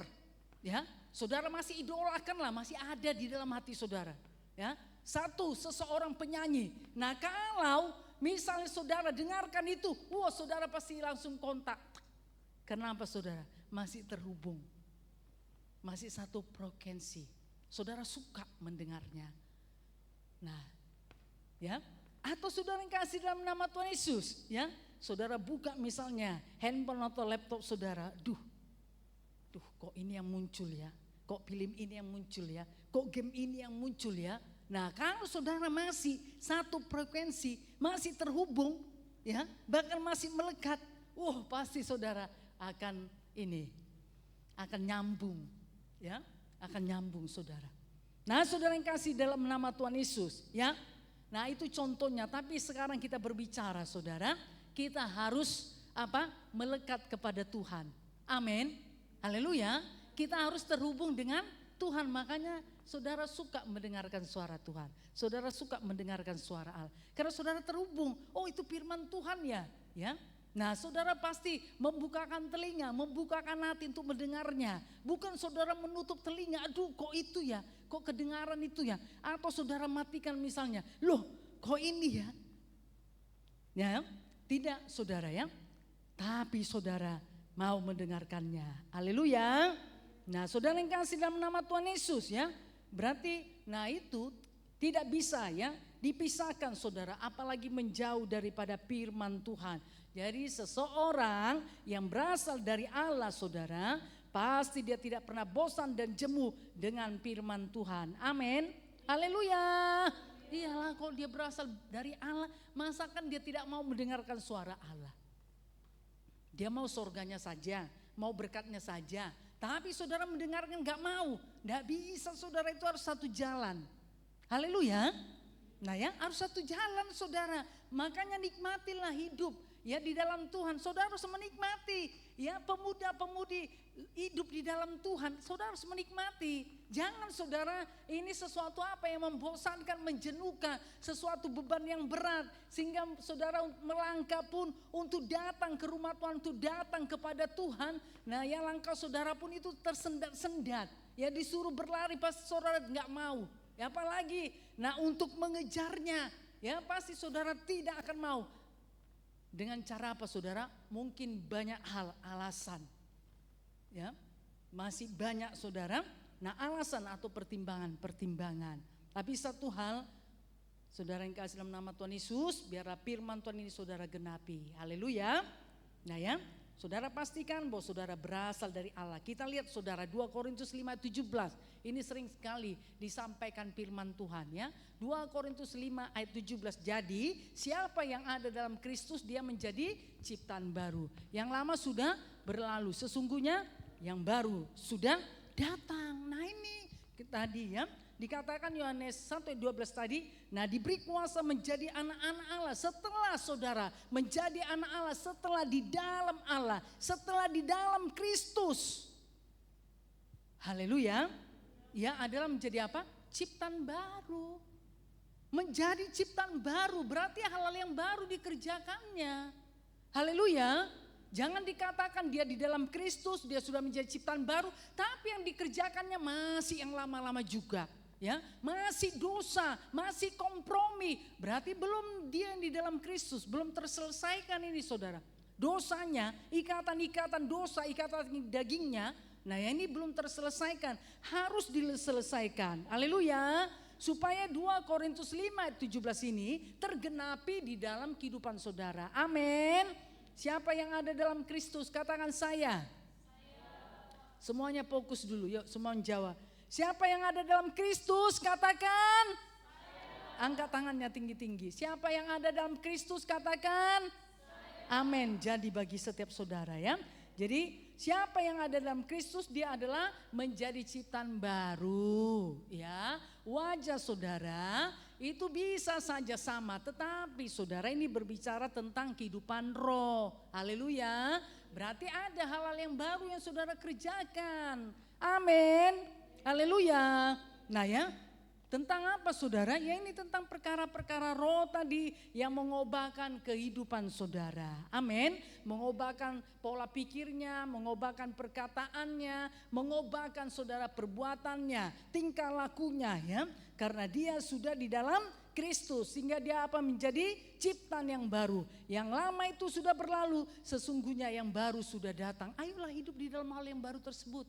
ya, saudara masih idolakan lah, masih ada di dalam hati saudara. Ya, seseorang penyanyi. Nah, kalau misalnya saudara dengarkan itu, wah saudara pasti langsung kontak. Kenapa saudara? Masih terhubung. Masih satu frekuensi. Saudara suka mendengarnya. Nah, ya. Atau saudara yang kasih dalam nama Tuhan Yesus, ya. Saudara buka misalnya handphone atau laptop saudara, duh kok ini yang muncul ya, kok film ini yang muncul ya, kok game ini yang muncul ya. Nah, kalau saudara masih satu frekuensi, masih terhubung ya, bahkan masih melekat, pasti saudara akan nyambung ya, akan nyambung saudara. Nah, saudara yang kasih dalam nama Tuhan Yesus ya. Nah, itu contohnya, tapi sekarang kita berbicara saudara, kita harus melekat kepada Tuhan. Amin. Haleluya. Kita harus terhubung dengan Tuhan, makanya saudara suka mendengarkan suara Tuhan. Saudara suka mendengarkan suara Allah. Karena saudara terhubung, itu firman Tuhan ya. Nah, saudara pasti membukakan telinga, membukakan hati untuk mendengarnya. Bukan saudara menutup telinga, aduh kok itu ya, kok kedengaran itu ya. Atau saudara matikan misalnya, loh kok ini ya. Ya, tidak saudara ya. Tapi saudara mau mendengarkannya. Haleluya. Nah, saudara yang kasih dalam nama Tuhan Yesus ya. Berarti itu tidak bisa ya dipisahkan saudara, apalagi menjauh daripada firman Tuhan. Jadi seseorang yang berasal dari Allah saudara, pasti dia tidak pernah bosan dan jemu dengan firman Tuhan. Amin. Haleluya. Iyalah, kalau dia berasal dari Allah, masakan dia tidak mau mendengarkan suara Allah. Dia mau surganya saja, mau berkatnya saja. Tapi saudara mendengarkan gak mau. Gak bisa saudara, itu harus satu jalan. Haleluya. Nah ya, harus satu jalan saudara. Makanya nikmatilah hidup ya di dalam Tuhan. Saudara harus menikmati ya, pemuda-pemudi hidup di dalam Tuhan. Saudara harus menikmati. Jangan saudara ini sesuatu apa yang membosankan, menjenuhkan, sesuatu beban yang berat. Sehingga saudara melangkah pun untuk datang ke rumah Tuhan, untuk datang kepada Tuhan. Nah ya, langkah saudara pun itu tersendat-sendat. Ya, disuruh berlari pasti saudara gak mau. Ya, apalagi untuk mengejarnya ya pasti saudara tidak akan mau. Dengan cara apa saudara? Mungkin banyak hal alasan. Ya, masih banyak saudara. Nah, alasan atau pertimbangan. Tapi satu hal, saudara yang kasih dalam nama Tuhan Yesus, biarlah firman Tuhan ini saudara genapi. Haleluya. Nah ya, saudara pastikan bahwa saudara berasal dari Allah. Kita lihat saudara 2 Korintus 5:17. Ini sering sekali disampaikan firman Tuhan ya. 2 Korintus 5 ayat 17. Jadi siapa yang ada dalam Kristus dia menjadi ciptaan baru. Yang lama sudah berlalu, sesungguhnya yang baru sudah datang. Nah ini tadi ya, dikatakan Yohanes 1:12 tadi, nah diberi kuasa menjadi anak-anak Allah setelah saudara menjadi anak Allah, setelah di dalam Allah, setelah di dalam Kristus. Haleluya. Ya adalah menjadi apa? Ciptaan baru. Menjadi ciptaan baru berarti hal-hal yang baru dikerjakannya. Haleluya. Jangan dikatakan dia di dalam Kristus, dia sudah menjadi ciptaan baru, tapi yang dikerjakannya masih yang lama-lama juga. Ya, masih dosa, masih kompromi. Berarti belum dia yang di dalam Kristus, belum terselesaikan ini saudara. Dosanya, ikatan-ikatan dosa, ikatan dagingnya, nah ini belum terselesaikan, harus diselesaikan. Haleluya. Supaya 2 Korintus 5:17 ini tergenapi di dalam kehidupan saudara. Amin. Siapa yang ada dalam Kristus? Katakan saya. Semuanya fokus dulu, yuk semua menjawab. Siapa yang ada dalam Kristus? Katakan. Angkat tangannya tinggi-tinggi. Siapa yang ada dalam Kristus? Katakan. Amin. Jadi bagi setiap saudara ya. Jadi siapa yang ada dalam Kristus dia adalah menjadi ciptaan baru ya. Wajah saudara itu bisa saja sama, tetapi saudara ini berbicara tentang kehidupan roh. Haleluya. Berarti ada hal-hal yang baru yang saudara kerjakan. Amin. Haleluya. Nah ya, tentang apa saudara? Ya ini tentang perkara-perkara roh tadi yang mengubahkan kehidupan saudara. Amin. Mengubahkan pola pikirnya, mengubahkan perkataannya, mengubahkan saudara perbuatannya, tingkah lakunya ya. Karena dia sudah di dalam Kristus sehingga dia apa menjadi ciptaan yang baru. Yang lama itu sudah berlalu, sesungguhnya yang baru sudah datang. Ayolah hidup di dalam hal yang baru tersebut.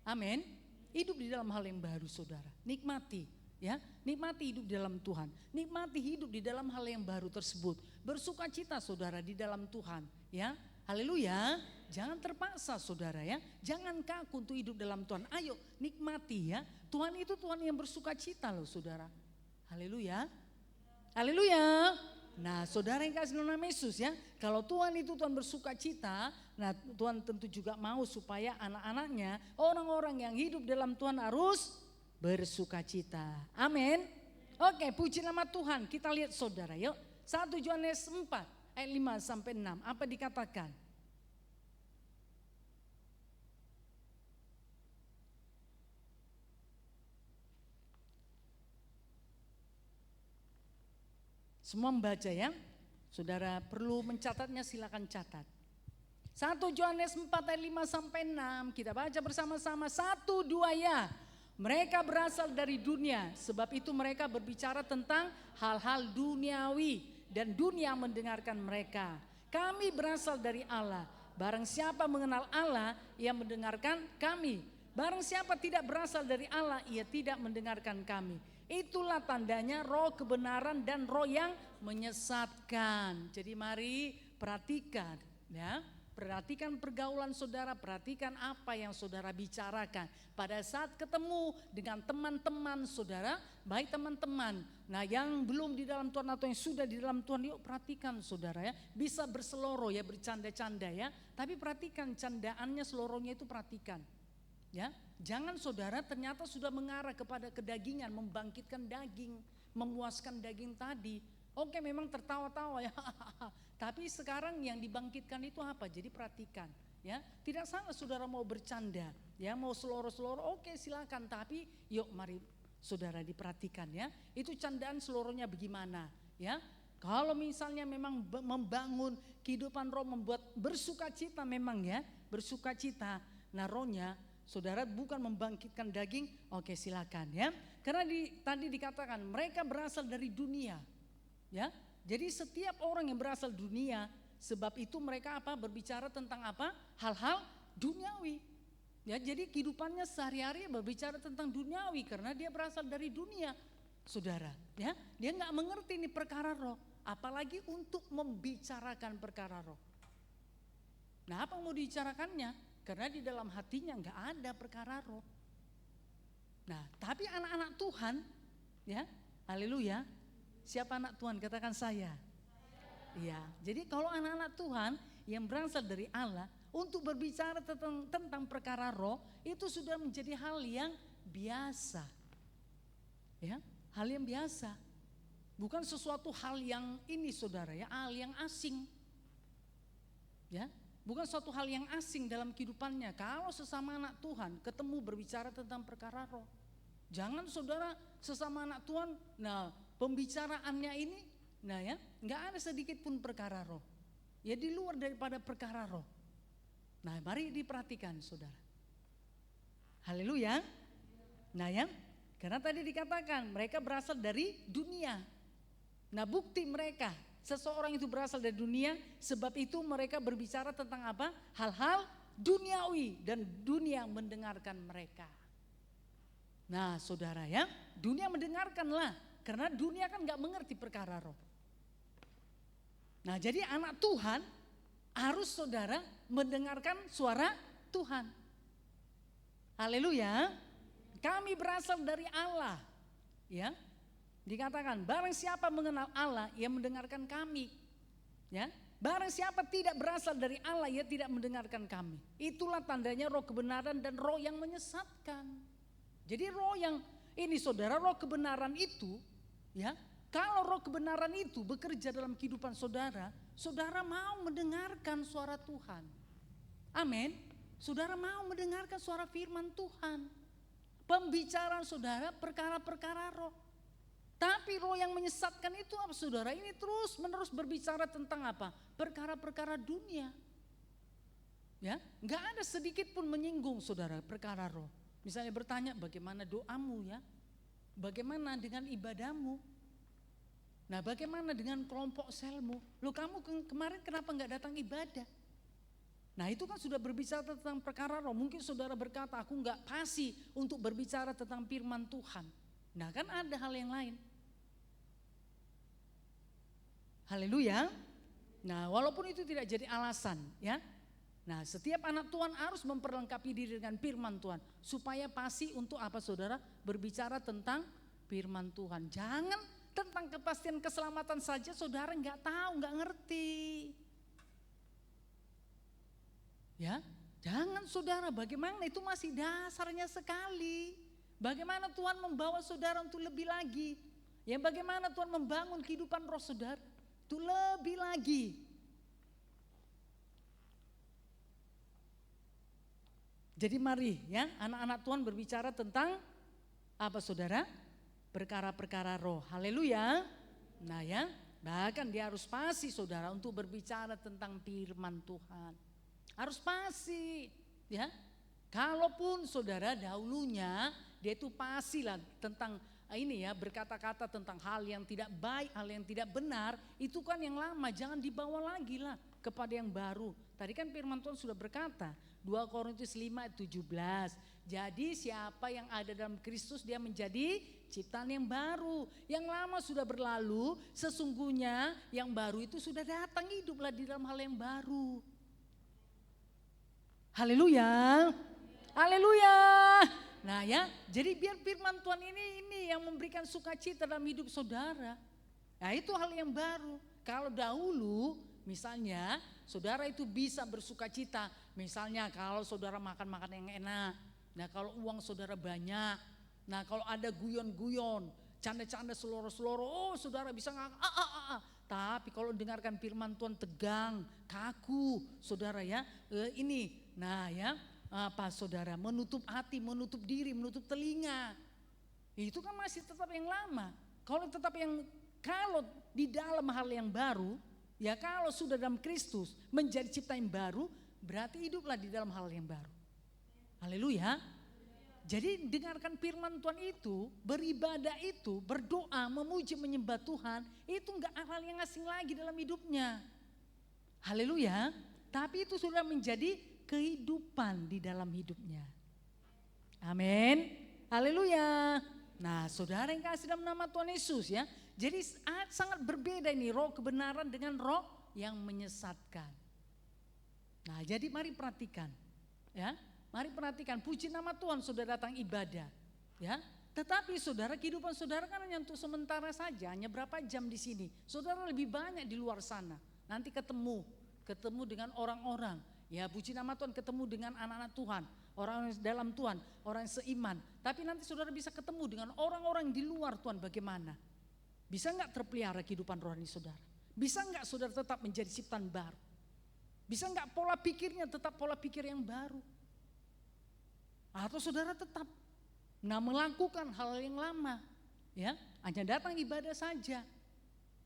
Amin. Hidup di dalam hal yang baru saudara. Nikmati ya. Nikmati hidup di dalam Tuhan. Nikmati hidup di dalam hal yang baru tersebut. Bersukacita saudara di dalam Tuhan ya. Haleluya. Jangan terpaksa saudara ya. Jangan kaku untuk hidup dalam Tuhan. Ayo nikmati ya. Tuhan itu Tuhan yang bersukacita loh saudara. Haleluya. Haleluya. Nah saudara yang kasih nama Yesus ya. Kalau Tuhan itu Tuhan bersukacita. Nah Tuhan tentu juga mau supaya anak-anaknya, orang-orang yang hidup dalam Tuhan harus bersukacita. Amin. Oke, puji nama Tuhan. Kita lihat saudara yuk. 1 Yohanes 4 ayat 5-6. Apa dikatakan? Semua membaca ya. Saudara perlu mencatatnya silakan catat. 1 Yohanes 4 ayat 5-6 kita baca bersama-sama. 1, 2 ya. Mereka berasal dari dunia, sebab itu mereka berbicara tentang hal-hal duniawi dan dunia mendengarkan mereka. Kami berasal dari Allah. Barang siapa mengenal Allah, ia mendengarkan kami. Barang siapa tidak berasal dari Allah, ia tidak mendengarkan kami. Itulah tandanya roh kebenaran dan roh yang menyesatkan. Jadi mari perhatikan ya. Perhatikan pergaulan saudara, perhatikan apa yang saudara bicarakan. Pada saat ketemu dengan teman-teman saudara, baik teman-teman. Nah yang belum di dalam Tuhan atau yang sudah di dalam Tuhan, yuk perhatikan saudara ya. Bisa berseloroh ya, bercanda-canda ya. Tapi perhatikan candaannya, selorohnya itu perhatikan. Ya, jangan saudara ternyata sudah mengarah kepada kedagingan, membangkitkan daging, memuaskan daging tadi. Oke memang tertawa-tawa ya, tapi sekarang yang dibangkitkan itu apa? Jadi perhatikan ya, tidak salah saudara mau bercanda, ya mau seloroh-seloroh, oke silakan. Tapi yuk mari saudara diperhatikan ya, itu candaan selorohnya bagaimana ya. Kalau misalnya memang membangun kehidupan roh, membuat bersukacita memang ya, bersukacita, nah rohnya saudara bukan membangkitkan daging, oke silakan ya. Karena tadi dikatakan mereka berasal dari dunia. Ya, Jadi setiap orang yang berasal dunia, sebab itu mereka apa? Berbicara tentang apa? Hal-hal duniawi. Ya, jadi kehidupannya sehari-hari berbicara tentang duniawi karena dia berasal dari dunia, saudara. Ya, dia nggak mengerti ini perkara roh, apalagi untuk membicarakan perkara roh. Nah, apa mau dibicarakannya? Karena di dalam hatinya nggak ada perkara roh. Nah, tapi anak-anak Tuhan, ya, haleluya. Siapa anak Tuhan? Katakan saya. Iya. Jadi kalau anak-anak Tuhan yang berasal dari Allah untuk berbicara tentang perkara roh itu sudah menjadi hal yang biasa. Ya, hal yang biasa. Bukan sesuatu hal yang ini saudara ya, hal yang asing. Ya, bukan suatu hal yang asing dalam kehidupannya. Kalau sesama anak Tuhan ketemu berbicara tentang perkara roh. Jangan saudara sesama anak Tuhan, nah pembicaraannya ini, nah ya, nggak ada sedikit pun perkara roh. Ya di luar daripada perkara roh. Nah mari diperhatikan saudara. Haleluya. Nah ya, karena tadi dikatakan mereka berasal dari dunia. Nah bukti mereka seseorang itu berasal dari dunia, sebab itu mereka berbicara tentang apa? Hal-hal duniawi dan dunia mendengarkan mereka. Nah saudara ya, dunia mendengarkanlah karena dunia kan gak mengerti perkara roh. Nah jadi anak Tuhan harus saudara mendengarkan suara Tuhan. Haleluya. Kami berasal dari Allah. Ya. Dikatakan barang siapa mengenal Allah ia mendengarkan kami. Ya. Barang siapa tidak berasal dari Allah ia tidak mendengarkan kami. Itulah tandanya roh kebenaran dan roh yang menyesatkan. Jadi roh yang ini saudara, roh kebenaran itu ya, kalau roh kebenaran itu bekerja dalam kehidupan saudara, saudara mau mendengarkan suara Tuhan. Amin. Saudara mau mendengarkan suara firman Tuhan. Pembicaraan saudara perkara-perkara roh. Tapi roh yang menyesatkan itu apa saudara? Ini terus menerus berbicara tentang apa? Perkara-perkara dunia. Ya, nggak ada sedikit pun menyinggung saudara perkara roh. Misalnya bertanya bagaimana doamu ya? Bagaimana dengan ibadahmu? Nah bagaimana dengan kelompok selmu? Loh kamu kemarin kenapa nggak datang ibadah? Nah itu kan sudah berbicara tentang perkara roh. Mungkin saudara berkata aku nggak fasih untuk berbicara tentang firman Tuhan. Nah kan ada hal yang lain. Haleluya. Nah walaupun itu tidak jadi alasan ya. Nah setiap anak Tuhan harus memperlengkapi diri dengan firman Tuhan. Supaya pasti untuk apa saudara? Berbicara tentang firman Tuhan. Jangan tentang kepastian keselamatan saja saudara nggak tahu, nggak ngerti. Ya, jangan saudara, bagaimana itu masih dasarnya sekali. Bagaimana Tuhan membawa saudara untuk lebih lagi. Ya bagaimana Tuhan membangun kehidupan roh saudara. Itu lebih lagi. Jadi mari ya anak-anak Tuhan berbicara tentang apa saudara? Perkara-perkara roh. Haleluya. Nah ya, bahkan dia harus pasti saudara untuk berbicara tentang firman Tuhan. Harus pasti ya. Kalaupun saudara dahulunya dia itu pastilah tentang ini ya, berkata-kata tentang hal yang tidak baik, hal yang tidak benar, itu kan yang lama, jangan dibawa lagi lah kepada yang baru. Tadi kan firman Tuhan sudah berkata 2 Korintus 5:17. Jadi siapa yang ada dalam Kristus dia menjadi ciptaan yang baru. Yang lama sudah berlalu, sesungguhnya yang baru itu sudah datang, hiduplah di dalam hal yang baru. Haleluya. Haleluya. Nah ya, jadi biar firman Tuhan ini yang memberikan sukacita dalam hidup saudara. Nah itu hal yang baru. Kalau dahulu misalnya saudara itu bisa bersukacita. Misalnya kalau saudara makan yang enak. Nah kalau uang saudara banyak. Nah kalau ada guyon-guyon, canda-canda seloro-seloro, oh saudara bisa ngakak. Tapi kalau dengarkan firman Tuhan tegang, kaku saudara ya. Ini, nah ya. Apa saudara, menutup hati, menutup diri, menutup telinga. Itu kan masih tetap yang lama. Kalau di dalam hal yang baru, ya kalau sudah dalam Kristus menjadi cipta yang baru, berarti hiduplah di dalam hal yang baru. Haleluya. Jadi dengarkan firman Tuhan itu, beribadah itu, berdoa, memuji, menyembah Tuhan, itu enggak hal yang asing lagi dalam hidupnya. Haleluya. Tapi itu sudah menjadi kehidupan di dalam hidupnya. Amin. Haleluya. Nah, saudara yang kasih dalam nama Tuhan Yesus ya. Jadi sangat berbeda ini roh kebenaran dengan roh yang menyesatkan. Nah, jadi mari perhatikan ya. Mari perhatikan, puji nama Tuhan sudah datang ibadah ya. Tetapi saudara, kehidupan saudara kan hanya untuk sementara saja, hanya berapa jam di sini. Saudara lebih banyak di luar sana. Nanti ketemu dengan orang-orang. Ya, puji nama Tuhan, ketemu dengan anak-anak Tuhan, orang dalam Tuhan, orang yang seiman. Tapi nanti saudara bisa ketemu dengan orang-orang di luar Tuhan bagaimana? Bisa enggak terpelihara kehidupan rohani saudara? Bisa enggak saudara tetap menjadi ciptaan baru? Bisa enggak pola pikirnya tetap pola pikir yang baru? Atau saudara tetap melakukan hal yang lama, ya, hanya datang ibadah saja.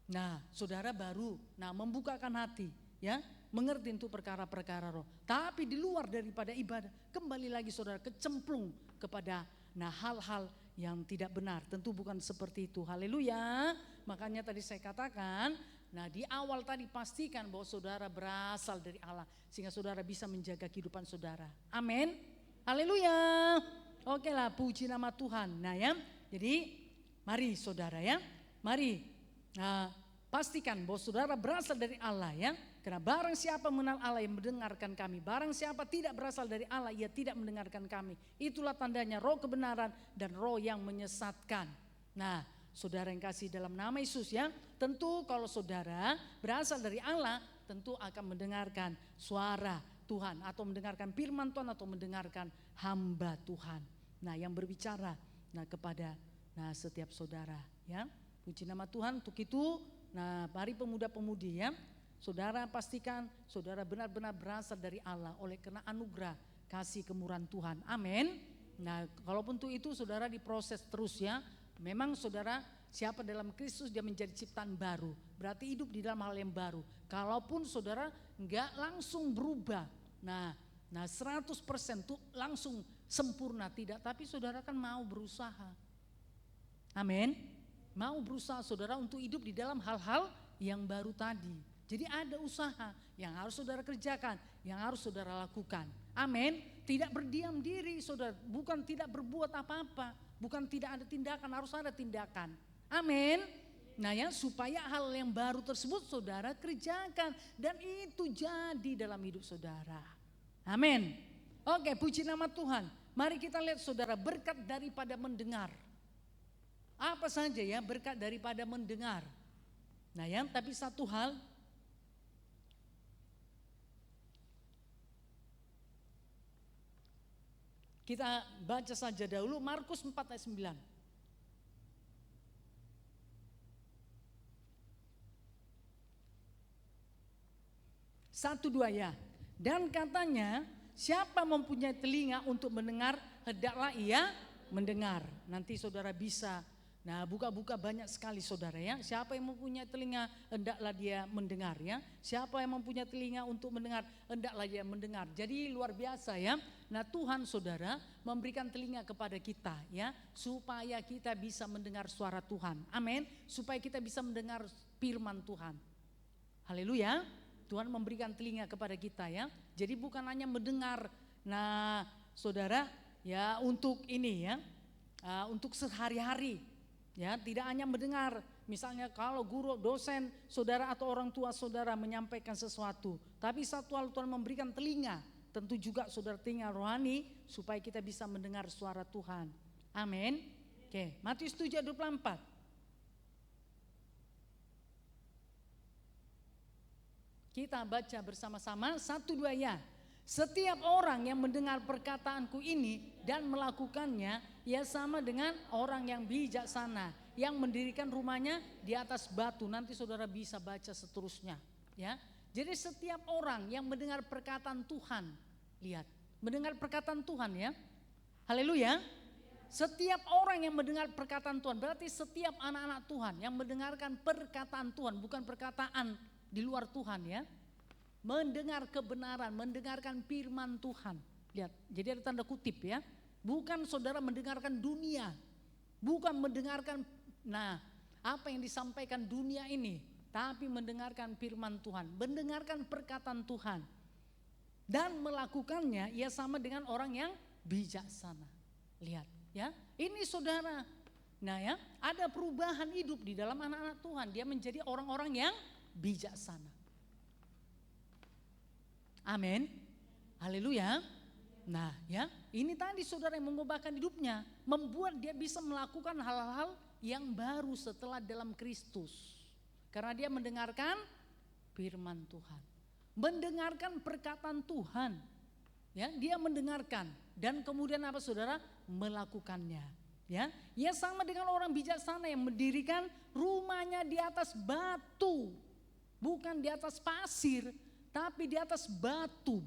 Nah, saudara baru membukakan hati, ya, mengerti untuk perkara-perkara roh. Tapi di luar daripada ibadah, kembali lagi saudara kecemplung kepada hal-hal yang tidak benar. Tentu bukan seperti itu. Haleluya. Makanya tadi saya katakan, di awal tadi pastikan bahwa saudara berasal dari Allah sehingga saudara bisa menjaga kehidupan saudara. Amin. Haleluya. Oke lah, puji nama Tuhan. Nah ya, jadi mari saudara ya, mari pastikan bahwa saudara berasal dari Allah ya. Karena barang siapa mengenal Allah yang mendengarkan kami, barang siapa tidak berasal dari Allah ia tidak mendengarkan kami. Itulah tandanya roh kebenaran dan roh yang menyesatkan. Nah, saudara yang kasih dalam nama Yesus ya, tentu kalau saudara berasal dari Allah tentu akan mendengarkan suara Tuhan atau mendengarkan firman Tuhan atau mendengarkan hamba Tuhan. Nah, yang berbicara kepada setiap saudara ya. Puji nama Tuhan untuk itu. Mari pemuda-pemudi ya. Saudara pastikan saudara benar-benar berasal dari Allah oleh karena anugerah kasih kemurahan Tuhan. Amin. Nah, kalaupun itu saudara diproses terus ya. Memang saudara siapa dalam Kristus dia menjadi ciptaan baru. Berarti hidup di dalam hal yang baru. Kalaupun saudara enggak langsung berubah. 100% tuh langsung sempurna tidak. Tapi saudara kan mau berusaha. Amin. Mau berusaha saudara untuk hidup di dalam hal-hal yang baru tadi. Jadi ada usaha yang harus saudara kerjakan. Yang harus saudara lakukan. Amin. Tidak berdiam diri saudara. Bukan tidak berbuat apa-apa. Bukan tidak ada tindakan, harus ada tindakan. Amin. Supaya hal yang baru tersebut saudara kerjakan. Dan itu jadi dalam hidup saudara. Amin. Oke, puji nama Tuhan. Mari kita lihat saudara berkat daripada mendengar. Apa saja ya berkat daripada mendengar. Tapi satu hal. Kita baca saja dahulu Markus 4 ayat 9. 1-2 ya. Dan katanya, siapa mempunyai telinga untuk mendengar, hendaklah ia mendengar. Nanti saudara bisa, buka-buka banyak sekali saudara ya. Siapa yang mempunyai telinga, hendaklah dia mendengar ya. Siapa yang mempunyai telinga untuk mendengar, hendaklah dia mendengar. Jadi luar biasa ya. Tuhan saudara memberikan telinga kepada kita ya. Supaya kita bisa mendengar suara Tuhan. Amin. Supaya kita bisa mendengar firman Tuhan. Haleluya. Tuhan memberikan telinga kepada kita ya. Jadi bukan hanya mendengar. Saudara ya untuk ini ya. Untuk sehari-hari ya. Tidak hanya mendengar. Misalnya kalau guru, dosen, saudara atau orang tua saudara menyampaikan sesuatu. Tapi satu hal Tuhan memberikan telinga. Tentu juga saudara telinga rohani. Supaya kita bisa mendengar suara Tuhan. Amin. Oke, Matius 7:24. Kita baca bersama-sama 1-2 ya. Setiap orang yang mendengar perkataanku ini dan melakukannya, ia sama dengan orang yang bijaksana yang mendirikan rumahnya di atas batu. Nanti saudara bisa baca seterusnya ya. Jadi setiap orang yang mendengar perkataan Tuhan, lihat, mendengar perkataan Tuhan ya. Haleluya. Setiap orang yang mendengar perkataan Tuhan, berarti setiap anak-anak Tuhan yang mendengarkan perkataan Tuhan, bukan perkataan di luar Tuhan ya. Mendengar kebenaran, mendengarkan firman Tuhan. Lihat, jadi ada tanda kutip ya. Bukan saudara mendengarkan dunia. Bukan mendengarkan apa yang disampaikan dunia ini. Tapi mendengarkan firman Tuhan. Mendengarkan perkataan Tuhan. Dan melakukannya ia sama dengan orang yang bijaksana. Lihat ya. Ini saudara. Nah ya, ada perubahan hidup di dalam anak-anak Tuhan. Dia menjadi orang-orang yang bijaksana. Amin. Haleluya. Nah ya, ini tadi saudara yang mengubahkan hidupnya. Membuat dia bisa melakukan hal-hal yang baru setelah dalam Kristus. Karena dia mendengarkan firman Tuhan. Mendengarkan perkataan Tuhan. Ya, dia mendengarkan dan kemudian apa saudara? Melakukannya. Ya, ia sama dengan orang bijaksana yang mendirikan rumahnya di atas batu. Bukan di atas pasir, tapi di atas batu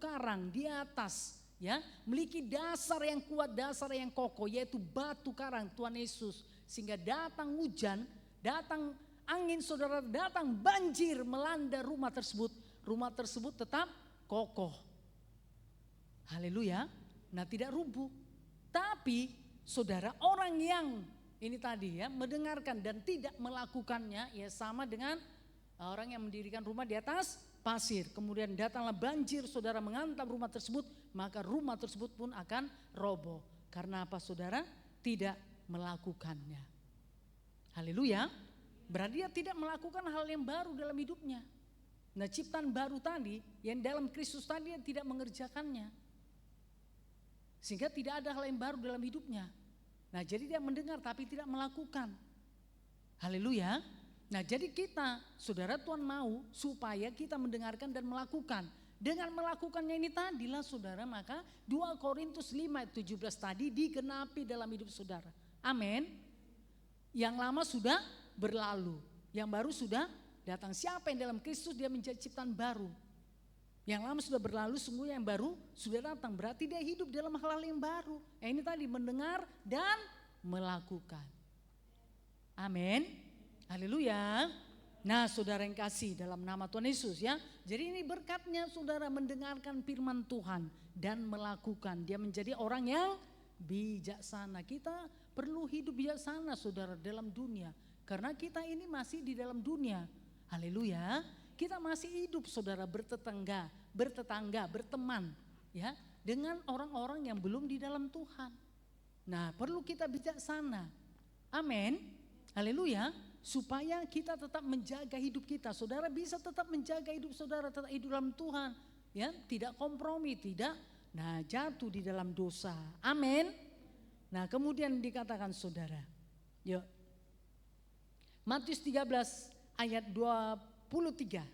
karang di atas, ya, memiliki dasar yang kuat, dasar yang kokoh, yaitu batu karang Tuhan Yesus. Sehingga datang hujan, datang angin saudara, datang banjir melanda rumah tersebut tetap kokoh. Haleluya. Nah, tidak rubuh. Tapi saudara, orang yang ini tadi ya mendengarkan dan tidak melakukannya, ya sama dengan orang yang mendirikan rumah di atas pasir. Kemudian datanglah banjir saudara menghantam rumah tersebut, maka rumah tersebut pun akan roboh. Karena apa saudara? Tidak melakukannya. Haleluya. Berarti dia tidak melakukan hal yang baru dalam hidupnya. Nah, ciptaan baru tadi yang dalam Kristus tadi yang tidak mengerjakannya. Sehingga tidak ada hal yang baru dalam hidupnya. Nah, jadi dia mendengar tapi tidak melakukan. Haleluya. Nah, jadi kita, saudara, Tuhan mau supaya kita mendengarkan dan melakukan. Dengan melakukannya ini tadilah saudara, maka 2 Korintus 5:17 tadi digenapi dalam hidup saudara. Amin. Yang lama sudah berlalu, yang baru sudah datang. Siapa yang dalam Kristus dia menjadi ciptaan baru. Yang lama sudah berlalu, sungguh yang baru sudah datang. Berarti dia hidup dalam hal-hal yang baru. Ini tadi mendengar dan melakukan. Amin. Haleluya. Nah, saudara yang kasih dalam nama Tuhan Yesus ya. Jadi ini berkatnya saudara mendengarkan firman Tuhan dan melakukan. Dia menjadi orang yang bijaksana. Kita perlu hidup bijaksana saudara dalam dunia. Karena kita ini masih di dalam dunia. Haleluya. Kita masih hidup saudara bertetangga, berteman ya dengan orang-orang yang belum di dalam Tuhan. Nah, perlu kita bijaksana. Amin. Haleluya. Supaya kita tetap menjaga hidup kita. Saudara bisa tetap menjaga hidup saudara, tetap hidup dalam Tuhan. Ya, tidak kompromi, tidak jatuh di dalam dosa. Amin. Nah, kemudian dikatakan saudara. Yuk. Matius 13 ayat 23.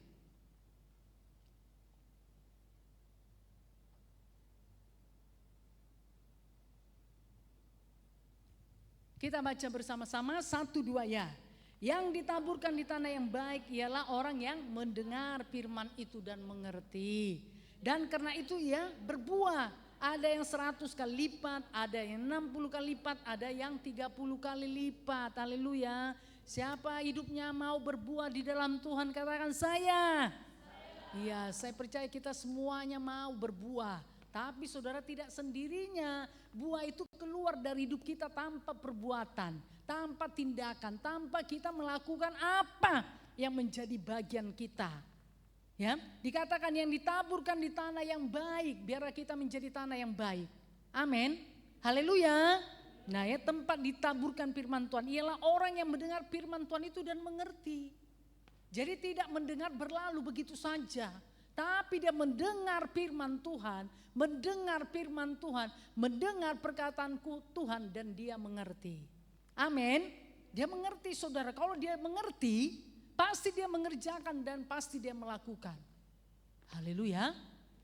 Kita baca bersama-sama 1-2 ya. Yang ditaburkan di tanah yang baik ialah orang yang mendengar firman itu dan mengerti. Dan karena itu ia berbuah. Ada yang 100 kali lipat, ada yang 60 kali lipat, ada yang 30 kali lipat. Haleluya. Siapa hidupnya mau berbuah di dalam Tuhan, katakan saya. Iya, saya percaya kita semuanya mau berbuah. Tapi saudara tidak sendirinya. Buah itu keluar dari hidup kita tanpa perbuatan, tanpa tindakan, tanpa kita melakukan apa yang menjadi bagian kita. Ya, dikatakan yang ditaburkan di tanah yang baik, biar kita menjadi tanah yang baik. Amin. Haleluya. Nah, ya, tempat ditaburkan firman Tuhan ialah orang yang mendengar firman Tuhan itu dan mengerti. Jadi tidak mendengar berlalu begitu saja, tapi dia mendengar firman Tuhan, mendengar perkataan Tuhan dan dia mengerti. Amin. Dia mengerti saudara, kalau dia mengerti pasti dia mengerjakan dan pasti dia melakukan. Haleluya.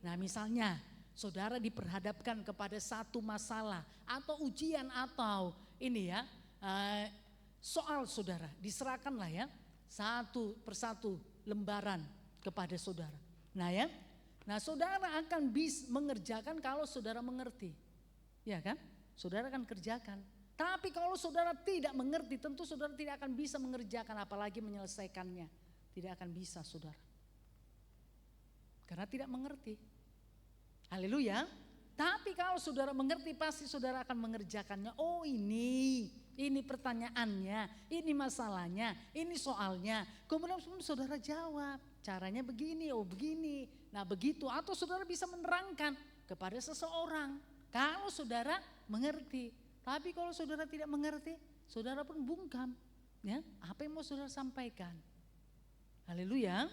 Nah, misalnya saudara diperhadapkan kepada satu masalah atau ujian atau ini ya soal saudara, diserahkanlah ya satu persatu lembaran kepada saudara. Nah ya, saudara akan bisa mengerjakan kalau saudara mengerti, ya kan? Saudara akan kerjakan. Tapi kalau saudara tidak mengerti, tentu saudara tidak akan bisa mengerjakan, apalagi menyelesaikannya. Tidak akan bisa saudara, karena tidak mengerti. Haleluya. Tapi kalau saudara mengerti pasti saudara akan mengerjakannya. Oh ini pertanyaannya, ini masalahnya, ini soalnya. Kemudian saudara jawab, caranya begini, oh begini. Nah begitu, atau saudara bisa menerangkan kepada seseorang. Kalau saudara mengerti, tapi kalau saudara tidak mengerti, saudara pun bungkam. Ya, apa yang mau saudara sampaikan? Haleluya.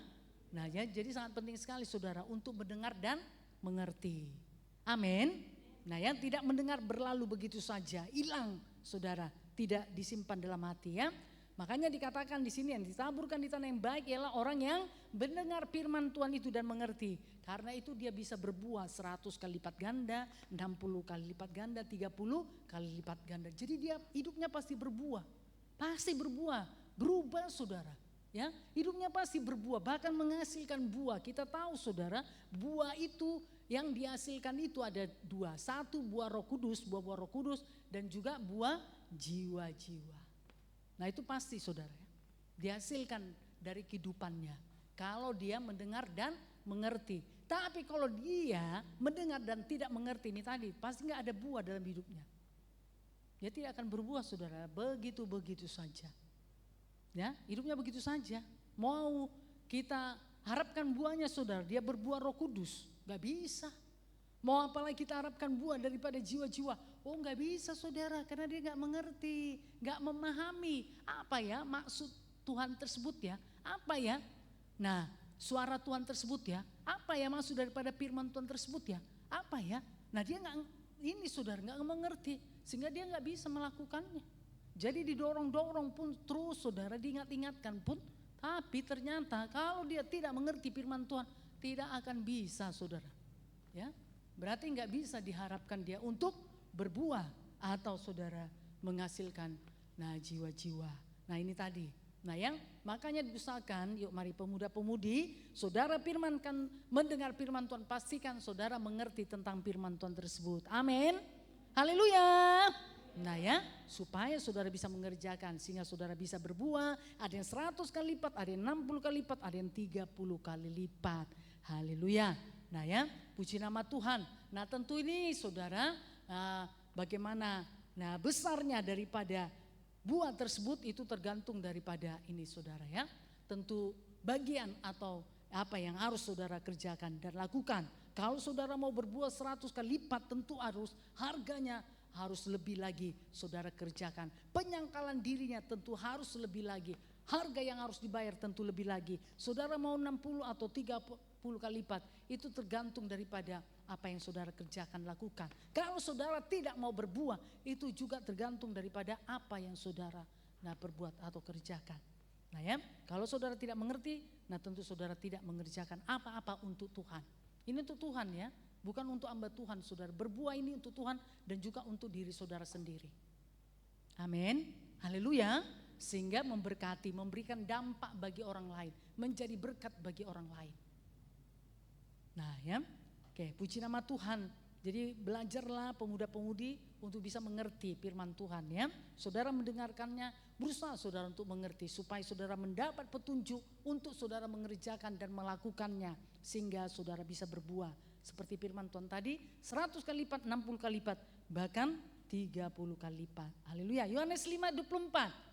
Nah ya, jadi sangat penting sekali saudara untuk mendengar dan mengerti. Amin. Nah yang tidak mendengar berlalu begitu saja, hilang saudara, tidak disimpan dalam hati ya. Makanya dikatakan di sini yang ditaburkan di tanah yang baik ialah orang yang mendengar firman Tuhan itu dan mengerti. Karena itu dia bisa berbuah 100 kali lipat ganda, 60 kali lipat ganda, 30 kali lipat ganda. Jadi dia hidupnya pasti berbuah. Pasti berbuah, berubah saudara. Ya, hidupnya pasti berbuah, bahkan menghasilkan buah. Kita tahu saudara, buah itu yang dihasilkan itu ada dua. Satu buah Roh Kudus, buah Roh Kudus, dan juga buah jiwa-jiwa. Nah itu pasti saudara ya, dihasilkan dari kehidupannya. Kalau dia mendengar dan mengerti. Tapi kalau dia mendengar dan tidak mengerti, ini tadi pasti nggak ada buah dalam hidupnya. Dia tidak akan berbuah saudara, begitu-begitu saja. Ya, hidupnya begitu saja. Mau kita harapkan buahnya saudara, dia berbuah Roh Kudus, gak bisa. Mau apalagi kita harapkan buah daripada jiwa-jiwa, oh gak bisa saudara, karena dia gak mengerti, gak memahami apa ya maksud Tuhan tersebut ya, apa ya. Nah suara Tuhan tersebut ya, apa ya maksud daripada firman Tuhan tersebut ya, apa ya. Nah dia gak, ini saudara gak mengerti, sehingga dia gak bisa melakukannya. Jadi didorong-dorong pun terus saudara, diingat-ingatkan pun, tapi ternyata kalau dia tidak mengerti firman Tuhan tidak akan bisa saudara. Ya, berarti nggak bisa diharapkan dia untuk berbuah atau saudara menghasilkan jiwa-jiwa. Nah ini tadi. Nah yang makanya diusahakan, yuk mari pemuda-pemudi, saudara firmankan, mendengar firman Tuhan, pastikan saudara mengerti tentang firman Tuhan tersebut. Amin. Haleluya. Nah ya, supaya saudara bisa mengerjakan sehingga saudara bisa berbuah, ada yang 100 kali lipat, ada yang 60 kali lipat, ada yang 30 kali lipat. Haleluya. Nah ya, puji nama Tuhan. Nah tentu ini saudara, bagaimana besarnya daripada buah tersebut itu tergantung daripada ini saudara ya. Tentu bagian atau apa yang harus saudara kerjakan dan lakukan. Kalau saudara mau berbuah 100 kali lipat tentu harganya harus lebih lagi saudara kerjakan. Penyangkalan dirinya tentu harus lebih lagi. Harga yang harus dibayar tentu lebih lagi. Saudara mau 60 atau 30 kali lipat, itu tergantung daripada apa yang saudara kerjakan, lakukan. Kalau saudara tidak mau berbuah, itu juga tergantung daripada apa yang saudara perbuat atau kerjakan. Nah ya, kalau saudara tidak mengerti, tentu saudara tidak mengerjakan apa-apa untuk Tuhan. Ini untuk Tuhan ya. Bukan untuk hamba Tuhan saudara, berbuah ini untuk Tuhan dan juga untuk diri saudara sendiri. Amin, haleluya. Sehingga memberkati, memberikan dampak bagi orang lain, menjadi berkat bagi orang lain. Nah ya, oke, puji nama Tuhan. Jadi belajarlah pemuda-pemudi untuk bisa mengerti firman Tuhan ya. Saudara mendengarkannya, berusaha saudara untuk mengerti supaya saudara mendapat petunjuk untuk saudara mengerjakan dan melakukannya sehingga saudara bisa berbuah. Seperti firman Tuhan tadi, 100 kali lipat, 60 kali lipat, bahkan 30 kali lipat. Haleluya. Yohanes 5:24.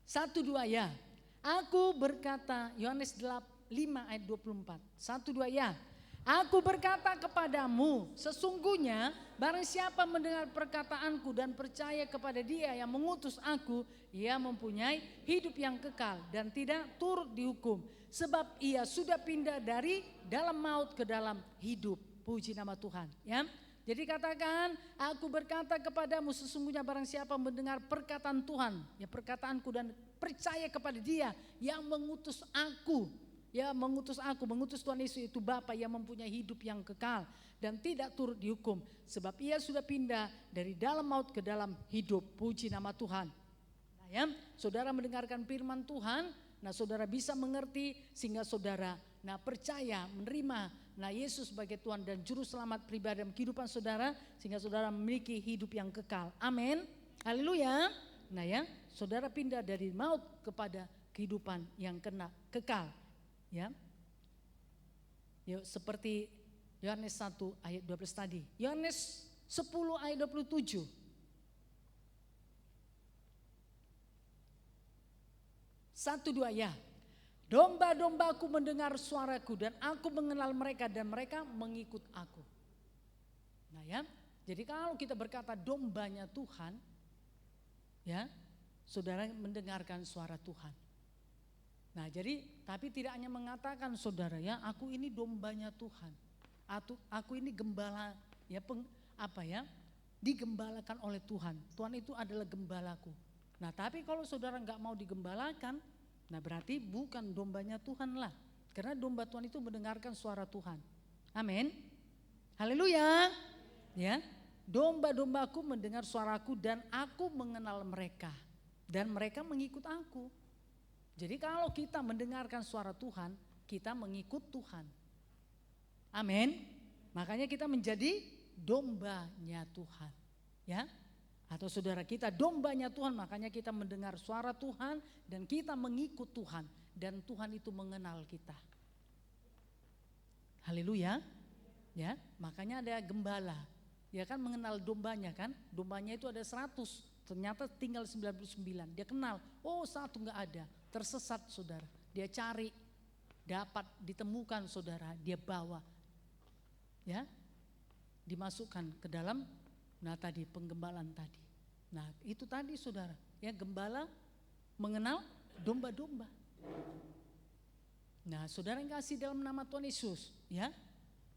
Satu dua ya. Aku berkata, Yohanes 5:24. 1-2 ya. Aku berkata kepadamu, sesungguhnya barang siapa mendengar perkataanku dan percaya kepada Dia yang mengutus aku, ia mempunyai hidup yang kekal dan tidak turut dihukum. Sebab ia sudah pindah dari dalam maut ke dalam hidup. Puji nama Tuhan ya. Jadi katakan, aku berkata kepadamu, sesungguhnya barang siapa mendengar perkataan Tuhan, ya perkataanku dan percaya kepada Dia yang mengutus aku. Ya mengutus aku, mengutus Tuhan Yesus itu Bapa yang mempunyai hidup yang kekal dan tidak turut dihukum. Sebab ia sudah pindah dari dalam maut ke dalam hidup. Puji nama Tuhan. Nah ya, saudara mendengarkan firman Tuhan, saudara bisa mengerti sehingga saudara percaya, menerima Yesus sebagai Tuhan dan Juru Selamat pribadi dalam kehidupan saudara sehingga saudara memiliki hidup yang kekal. Amin. Haleluya. Nah ya, saudara pindah dari maut kepada kehidupan yang kekal. Ya. Yuk, seperti Yohanes 1 ayat 12 tadi. Yohanes 10 ayat 27. Satu dua ya. Domba-dombaku mendengar suaraku dan aku mengenal mereka dan mereka mengikut aku. Nah ya, jadi kalau kita berkata dombanya Tuhan, ya, saudara mendengarkan suara Tuhan. Nah jadi, tapi tidak hanya mengatakan saudara ya, aku ini dombanya Tuhan. Aku ini gembala, ya digembalakan oleh Tuhan. Tuhan itu adalah gembalaku. Nah tapi kalau saudara nggak mau digembalakan, nah berarti bukan dombanya Tuhan lah. Karena domba Tuhan itu mendengarkan suara Tuhan. Amin. Haleluya. Ya, domba-dombaku mendengar suaraku dan aku mengenal mereka. Dan mereka mengikut aku. Jadi kalau kita mendengarkan suara Tuhan, kita mengikut Tuhan. Amin. Makanya kita menjadi dombanya Tuhan. Ya. Atau saudara kita dombanya Tuhan, makanya kita mendengar suara Tuhan dan kita mengikut Tuhan. Dan Tuhan itu mengenal kita. Haleluya. Ya, makanya ada gembala. Ya kan mengenal dombanya kan. Dombanya itu ada 100, ternyata tinggal 99. Dia kenal, oh satu gak ada. Tersesat saudara, dia cari, dapat ditemukan saudara, dia bawa. Ya, dimasukkan ke dalam penggembalaan tadi. Nah itu tadi saudara, ya gembala mengenal domba-domba. Nah saudara yang kasih dalam nama Tuhan Yesus, ya.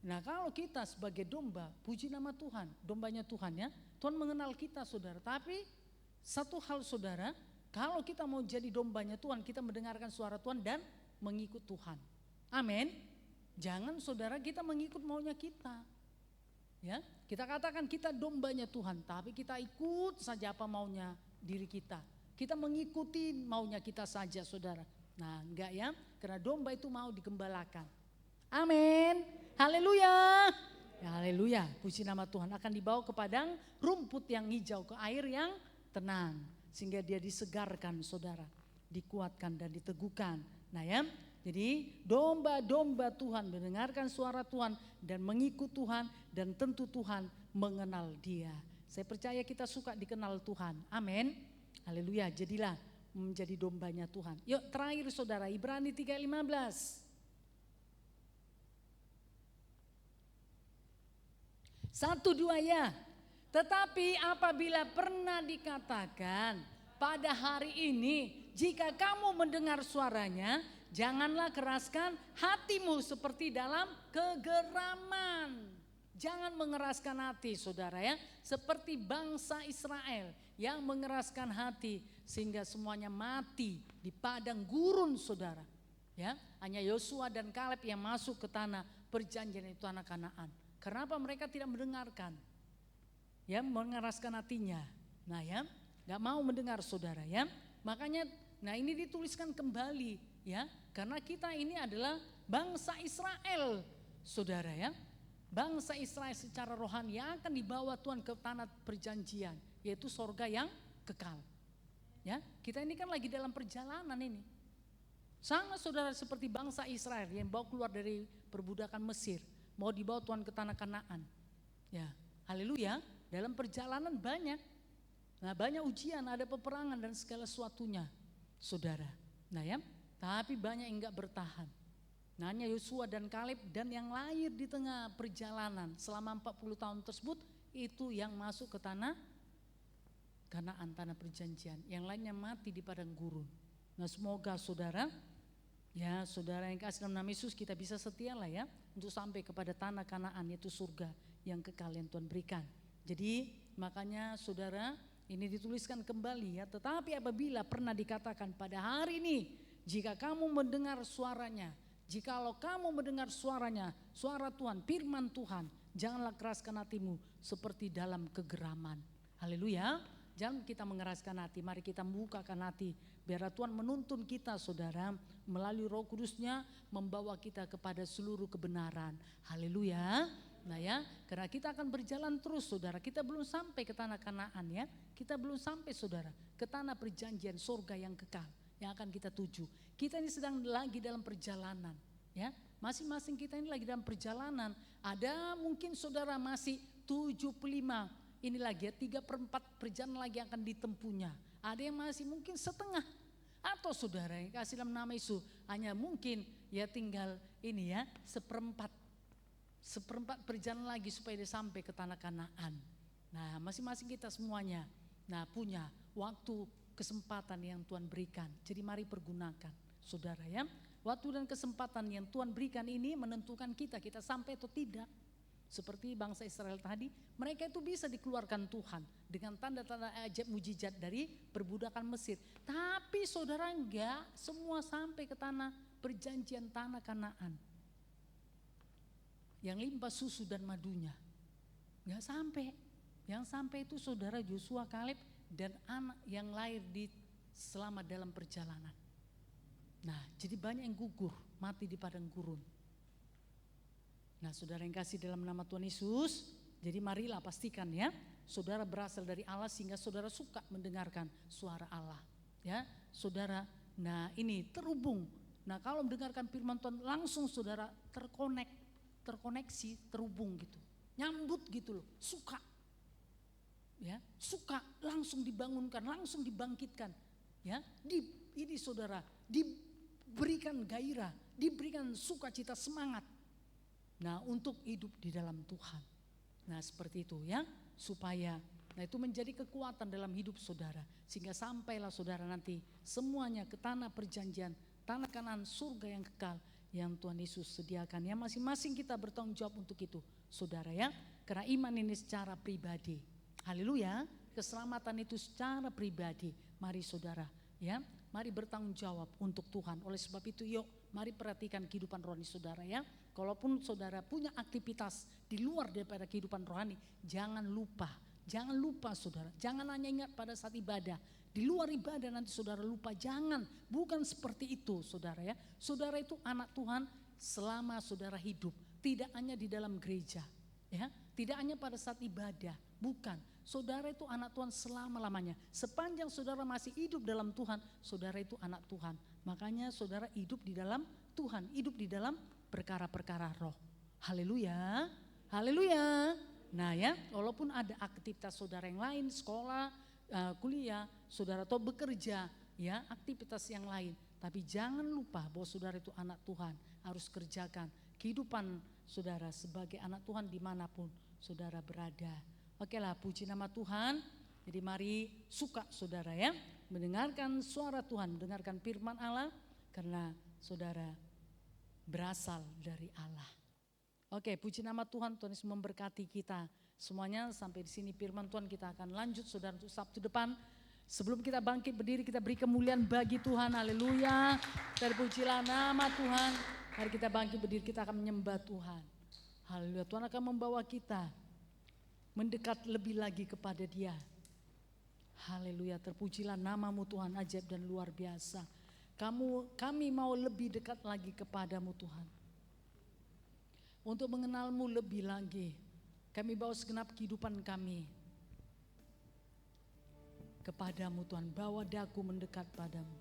Nah kalau kita sebagai domba, puji nama Tuhan, dombanya Tuhan ya. Tuhan mengenal kita saudara, tapi satu hal saudara, kalau kita mau jadi dombanya Tuhan, kita mendengarkan suara Tuhan dan mengikut Tuhan. Amin. Jangan saudara kita mengikut maunya kita. Ya, kita katakan kita dombanya Tuhan, tapi kita ikut saja apa maunya diri kita. Kita mengikuti maunya kita saja saudara. Nah enggak ya, karena domba itu mau digembalakan. Amin. Haleluya. Ya, haleluya. Puji nama Tuhan, akan dibawa ke padang rumput yang hijau, ke air yang tenang. Sehingga dia disegarkan saudara, dikuatkan dan diteguhkan. Nah ya, jadi domba-domba Tuhan mendengarkan suara Tuhan dan mengikut Tuhan dan tentu Tuhan mengenal dia. Saya percaya kita suka dikenal Tuhan. Amin. Haleluya, jadilah menjadi dombanya Tuhan. Yuk terakhir saudara, Ibrani 3:15. 1, 2 ya. Tetapi apabila pernah dikatakan pada hari ini, jika kamu mendengar suaranya, janganlah keraskan hatimu seperti dalam kegeraman. Jangan mengeraskan hati saudara ya, seperti bangsa Israel yang mengeraskan hati sehingga semuanya mati di padang gurun saudara. Ya, hanya Yosua dan Kaleb yang masuk ke tanah perjanjian itu tanah Kanaan. Kenapa mereka tidak mendengarkan? Ya, mengeraskan hatinya. Nah ya, gak mau mendengar saudara ya. Makanya, nah ini dituliskan kembali ya. Karena kita ini adalah bangsa Israel saudara ya. Bangsa Israel secara rohani yang akan dibawa Tuhan ke tanah perjanjian. Yaitu sorga yang kekal. Ya, kita ini kan lagi dalam perjalanan ini. Sama saudara seperti bangsa Israel yang bawa keluar dari perbudakan Mesir. Mau dibawa Tuhan ke tanah Kanaan. Ya, haleluya. Dalam perjalanan banyak. Nah banyak ujian, ada peperangan dan segala sesuatunya saudara. Nah ya, tapi banyak yang enggak bertahan. Nah hanya Yosua dan Kaleb dan yang lahir di tengah perjalanan selama 40 tahun tersebut, itu yang masuk ke tanah Kanaan, tanah perjanjian. Yang lainnya mati di padang gurun. Nah semoga saudara, ya saudara yang kasih dalam nama Yesus, kita bisa setia lah ya untuk sampai kepada tanah Kanaan, yaitu surga yang kekal yang Tuhan berikan. Jadi makanya saudara, ini dituliskan kembali ya, tetapi apabila pernah dikatakan pada hari ini, jika kamu mendengar suaranya, jikalau kamu mendengar suaranya, suara Tuhan, firman Tuhan, janganlah keraskan hatimu seperti dalam kegeraman. Haleluya. Jangan kita mengeraskan hati, mari kita membukakan hati biar Tuhan menuntun kita saudara, melalui Roh Kudusnya membawa kita kepada seluruh kebenaran. Haleluya. Nah ya, karena kita akan berjalan terus saudara, kita belum sampai ke tanah Kanaan ya, kita belum sampai saudara ke tanah perjanjian surga yang kekal yang akan kita tuju. Kita ini sedang lagi dalam perjalanan, ya. Masing-masing kita ini lagi dalam perjalanan. Ada mungkin saudara masih 75, ini lagi ya 3/4 perjalanan lagi yang akan ditempuhnya. Ada yang masih mungkin setengah. Atau saudara yang kasih dalam nama Yesus hanya mungkin ya tinggal ini ya seperempat perjalanan lagi supaya dia sampai ke tanah Kanaan. Nah masing-masing kita semuanya punya waktu kesempatan yang Tuhan berikan. Jadi mari pergunakan saudara ya. Waktu dan kesempatan yang Tuhan berikan ini menentukan kita sampai atau tidak. Seperti bangsa Israel tadi, mereka itu bisa dikeluarkan Tuhan dengan tanda-tanda ajaib mujizat dari perbudakan Mesir. Tapi saudara enggak semua sampai ke tanah perjanjian, tanah Kanaan. Yang limpah susu dan madunya. Enggak sampai. Yang sampai itu saudara Yosua, Kaleb dan anak yang lahir selama dalam perjalanan. Nah jadi banyak yang gugur, mati di padang gurun. Nah saudara yang kasih dalam nama Tuhan Yesus, jadi marilah pastikan ya, saudara berasal dari Allah sehingga saudara suka mendengarkan suara Allah. Ya saudara, nah ini terhubung. Nah kalau mendengarkan firman Tuhan langsung saudara terkoneksi, terhubung gitu. Nyambut gitu loh, suka. Ya, suka langsung dibangunkan, langsung dibangkitkan. Ya, ini saudara, diberikan gairah, diberikan sukacita, semangat. Nah untuk hidup di dalam Tuhan. Nah seperti itu ya, supaya itu menjadi kekuatan dalam hidup saudara. Sehingga sampailah saudara nanti semuanya ke tanah perjanjian, tanah Kanaan, surga yang kekal yang Tuhan Yesus sediakan. Ya masing-masing kita bertanggung jawab untuk itu saudara ya. Karena iman ini secara pribadi. Haleluya, keselamatan itu secara pribadi. Mari saudara ya, mari bertanggung jawab untuk Tuhan. Oleh sebab itu yuk mari perhatikan kehidupan rohani saudara ya. Kalaupun saudara punya aktivitas di luar daripada kehidupan rohani, jangan lupa saudara. Jangan hanya ingat pada saat ibadah. Di luar ibadah nanti saudara lupa, jangan. Bukan seperti itu saudara ya. Saudara itu anak Tuhan selama saudara hidup. Tidak hanya di dalam gereja ya. Tidak hanya pada saat ibadah, bukan. Saudara itu anak Tuhan selama-lamanya. Sepanjang saudara masih hidup dalam Tuhan, saudara itu anak Tuhan. Makanya saudara hidup di dalam Tuhan, hidup di dalam perkara-perkara roh. Haleluya, haleluya. Nah ya, walaupun ada aktivitas saudara yang lain, sekolah, kuliah, saudara atau bekerja, ya aktivitas yang lain. Tapi jangan lupa bahwa saudara itu anak Tuhan, harus kerjakan kehidupan saudara sebagai anak Tuhan dimanapun saudara berada. Oke lah, puji nama Tuhan. Jadi mari suka saudara ya, mendengarkan suara Tuhan, mendengarkan firman Allah, karena saudara berasal dari Allah. Oke, puji nama Tuhan. Tuhan Yesus memberkati kita semuanya. Sampai di sini firman Tuhan, kita akan lanjut saudara untuk Sabtu depan. Sebelum kita bangkit berdiri, kita beri kemuliaan bagi Tuhan. Haleluya. Terpujilah nama Tuhan. Mari kita bangkit berdiri, kita akan menyembah Tuhan. Haleluya. Tuhan akan membawa kita mendekat lebih lagi kepada Dia. Haleluya. Terpujilah namamu Tuhan, ajaib dan luar biasa. Kami mau lebih dekat lagi kepadamu Tuhan. Untuk mengenalmu lebih lagi. Kami bawa segenap kehidupan kami kepadamu Tuhan. Bawa daku mendekat padamu.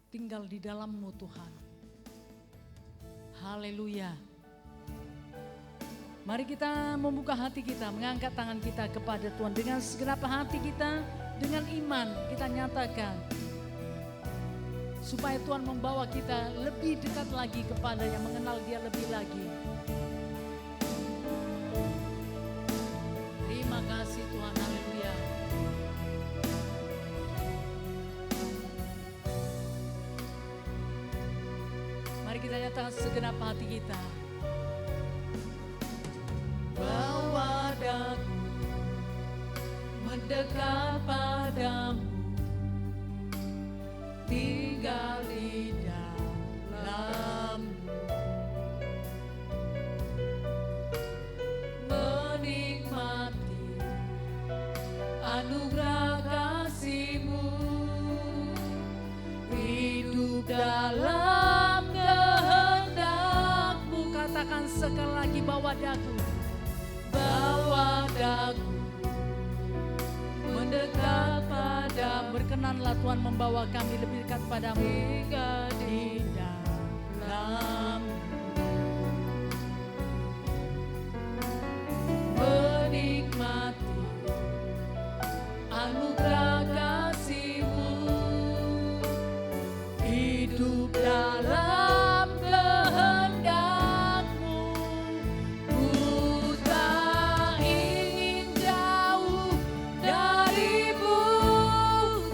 Tinggal di dalammu Tuhan. Haleluya. Mari kita membuka hati kita, mengangkat tangan kita kepada Tuhan. Dengan segenap hati kita, dengan iman kita nyatakan. Supaya Tuhan membawa kita lebih dekat lagi kepada yang mengenal Dia lebih lagi. Terima kasih Tuhan, haleluya. Mari kita nyatakan segenap hati kita. Bawa daku mendekat padamu. Tinggal di dalam, menikmati anugerah kasih-Mu, hidup dalam kehendak-Mu. Katakan sekali lagi, bawa daku mendekat pada saja berkenanlah Tuhan membawa kami lebih dekat padamu di dalam menikmati anugerah kasih-Mu, hidup dalam kehendak-Mu. Ku tak ingin jauh dari-Mu,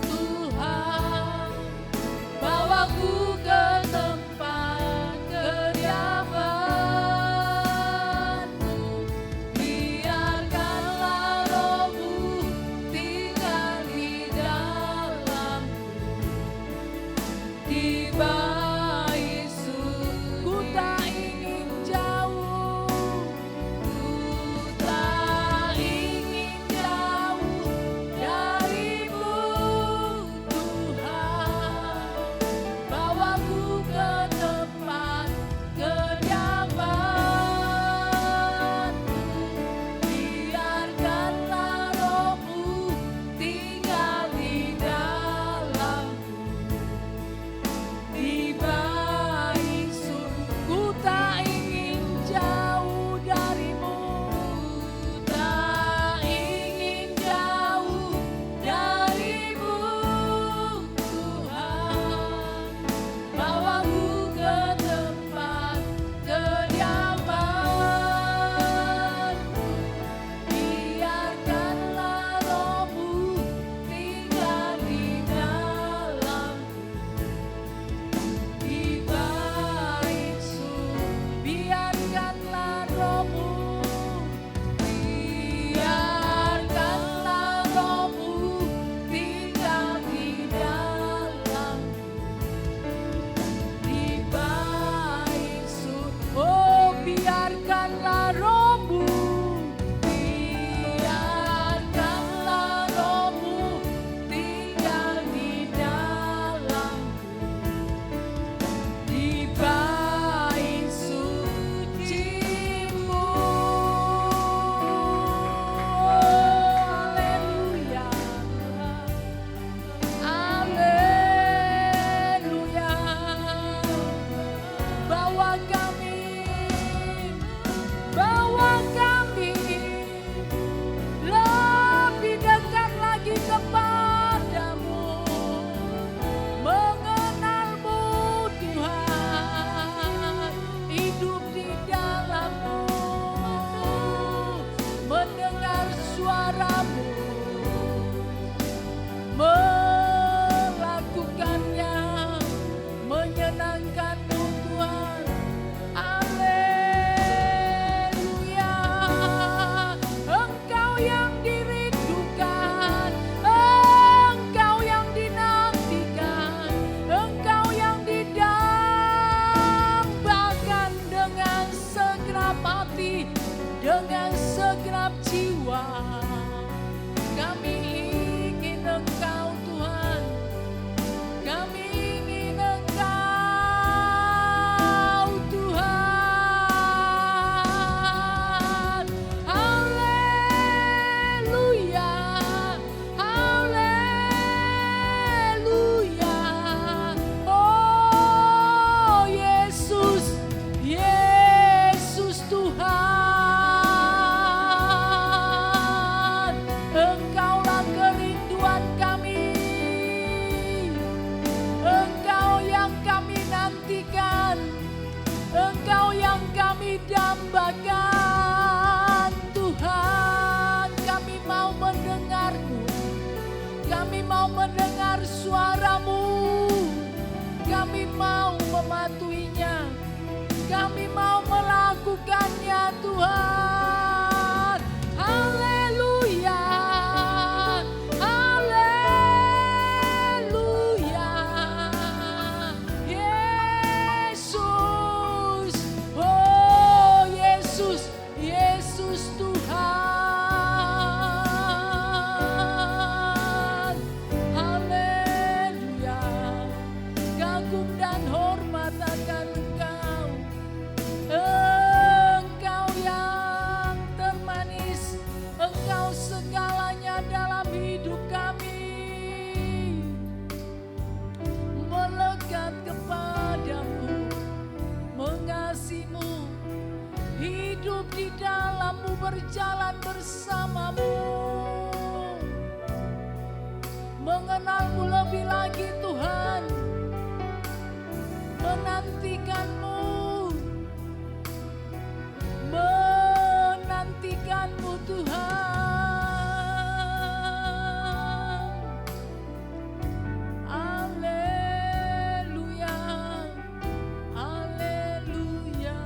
Tuhan. Bawaku ke tempat kediaman-Mu. Biarkanlah Roh-Mu tinggal di dalamku. Tiba Yesus, ku tak ingin jauh, ku tak ingin jauh dari-Mu, Tuhan. Bawaku ke tempat kediaman-Mu. Biarkanlah Roh-Mu tinggal di dalamku. Tiba Yesus, ku tak ingin jauh dari-Mu, tak ingin jauh dari-Mu, Tuhan. Bawaku ke tempat kediaman-Mu. Biarkanlah Roh-Mu tinggal di dalamku. Tiba Yesus, biarkanlah Roh-Mu, biarkanlah Roh-Mu tinggal di dalamku. Tiba Yesus, oh biarkanlah Roh-Mu, biarkanlah Roh-Mu tinggal di dalamku. Tiba Yesus, suci-Mu. Haleluya, haleluya. Bawa kami lebih dekat lagi kepadamu, mengenal-Mu Tuhan, hidup di dalam-Mu, mendengar suara-Mu, melakukannya, menyenangkan-Mu Tuhan. Haleluya. Engkau yang dirindukan, Engkau yang dinantikan, Engkau yang didambakan dengan segenap hati, dengan segenap jiwa. Kami ingin Engkau Tuhan, kami ingin Engkau Tuhan. Haleluya, haleluya. Oh Yesus, Yesus Tuhan. Engkaulah kerinduan kami, Engkau yang kami nantikan, Engkau yang kami dambakan. Tuhan, kami mau mendengar-Mu, kami mau mendengar suara-Mu, kami mau mematuhinya, kami mau melakukannya Tuhan. Haleluya, haleluya. Yesus, oh Yesus, Yesus Tuhan. Haleluya. Kagum dan hormat akan Engkau, Engkau yang berjalan bersamamu, mengenalmu lebih lagi Tuhan, menantikanmu, menantikanmu Tuhan. Haleluya, haleluya,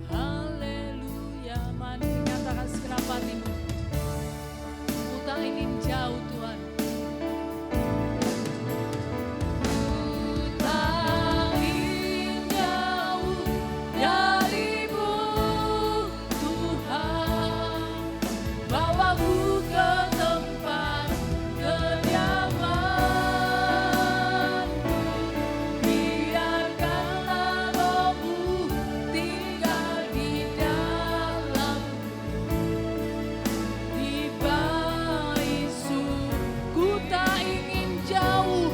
haleluya. Mari nyatakan segenap hatimu, ku tak ingin jauh Tuhan. Ku tak ingin jauh darimu Tuhan, bawaku ke tempat kediaman, biarkanlah Roh-Mu tinggal di dalam, di bait ku tak ingin jauh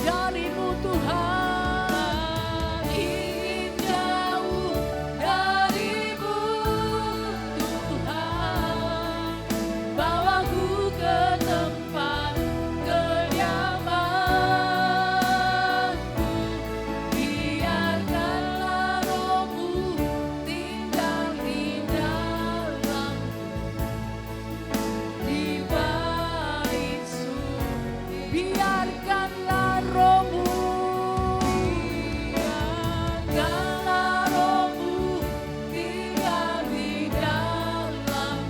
darimu Tuhan, ingin jauh darimu Tuhan, bawaku ke tempat kediaman-Mu, biarkanlah Roh-Mu tinggal di dalam, di bait biarkanlah Roh-Mu, biarkanlah Roh-Mu tinggal di dalam,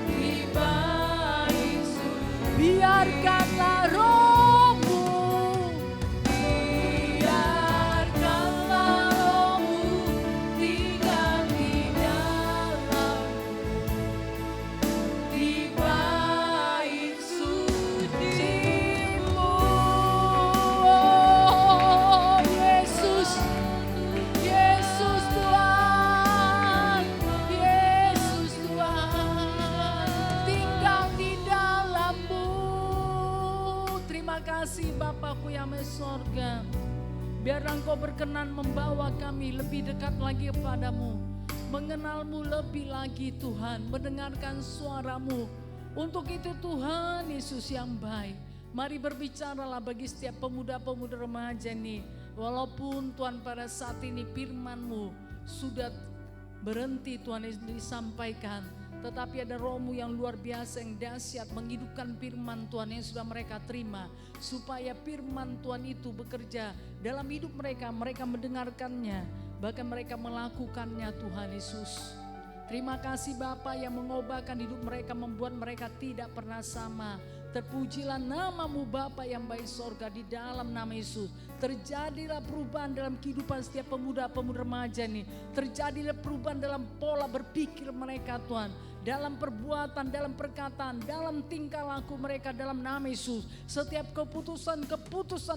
di bait biarkanlah Roh-Mu, biarkanlah Roh-Mu tinggal di dalam, di bait suci-Mu. Oh, Yesus, Yesus Tuhan, Yesus Tuhan, tinggal di dalam-Mu. Terima kasih Bapakku yang di sorga. Biar Engkau berkenan membawa kami lebih dekat lagi kepadamu, mengenalmu lebih lagi Tuhan, mendengarkan suaramu. Untuk itu Tuhan Yesus yang baik, mari berbicaralah bagi setiap pemuda-pemuda remaja ini. Walaupun Tuhan pada saat ini firman-Mu sudah berhenti Tuhan Yesus disampaikan, tetapi ada Roh-Mu yang luar biasa, yang dahsyat, menghidupkan firman Tuhan yang sudah mereka terima, supaya firman Tuhan itu bekerja dalam hidup mereka, mereka mendengarkannya, bahkan mereka melakukannya Tuhan Yesus. Terima kasih Bapa yang mengubahkan hidup mereka, membuat mereka tidak pernah sama. Terpujilah nama-Mu Bapa yang baik sorga, di dalam nama Yesus. Terjadilah perubahan dalam kehidupan setiap pemuda-pemuda remaja ini. Terjadilah perubahan dalam pola berpikir mereka Tuhan, dalam perbuatan, dalam perkataan, dalam tingkah laku mereka dalam nama Yesus. Setiap keputusan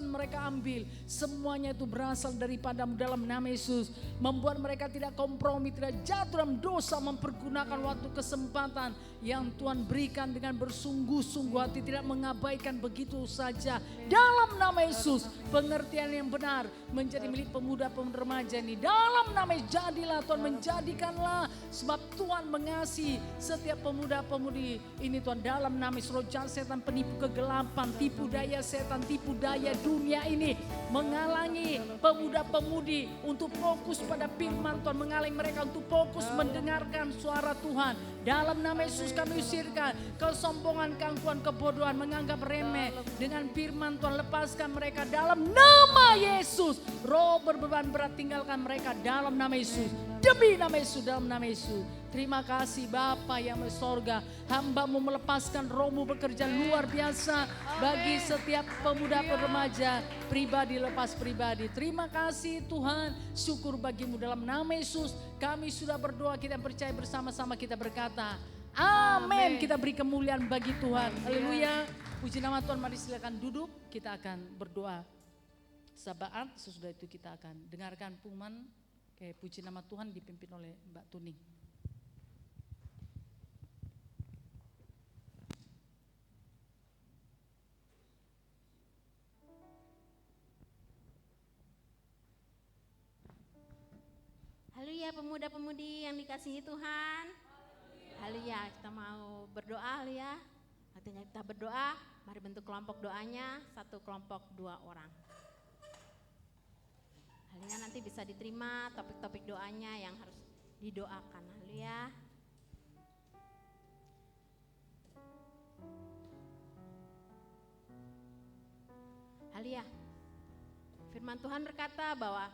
mereka ambil, semuanya itu berasal daripada-Mu dalam nama Yesus. Membuat mereka tidak kompromi, tidak jatuh dalam dosa, mempergunakan waktu kesempatan yang Tuhan berikan dengan bersungguh-sungguh hati, tidak mengabaikan begitu saja. Dalam nama Yesus, pengertian yang benar menjadi milik pemuda-pemuda remaja ini. Dalam nama Yesus, jadilah Tuhan, menjadikanlah, sebab Tuhan mengasihi setiap pemuda-pemudi ini Tuhan. Dalam nama Yesus, roh jahat setan, penipu kegelapan, tipu daya setan, tipu daya dunia ini menghalangi pemuda-pemudi untuk fokus pada firman Tuhan, menghalangi mereka untuk fokus mendengarkan suara Tuhan. Dalam nama Yesus kami usirkan kesombongan, keangkuhan, kebodohan, menganggap remeh dengan firman Tuhan. Lepaskan mereka dalam nama Yesus. Roh berbeban berat tinggalkan mereka dalam nama Yesus. Demi nama Yesus, dalam nama Yesus. Terima kasih Bapa yang di sorga, hamba-Mu melepaskan Roh-Mu bekerja luar biasa bagi setiap pemuda remaja, pribadi lepas pribadi. Terima kasih Tuhan, syukur bagi-Mu dalam nama Yesus. Kami sudah berdoa, kita percaya bersama-sama, kita berkata amin. Kita beri kemuliaan bagi Tuhan. Haleluya. Puji nama Tuhan. Mari silakan duduk, kita akan berdoa sabaat. Sesudah itu kita akan dengarkan pengumuman puji nama Tuhan dipimpin oleh Mbak Tuning. Haleluya pemuda-pemudi yang dikasihi Tuhan. Haleluya, kita mau berdoa ya. Artinya kita berdoa, mari bentuk kelompok doanya, satu kelompok 2 orang. Haleluya, nanti bisa diterima topik-topik doanya yang harus didoakan. Haleluya. Haleluya. Firman Tuhan berkata bahwa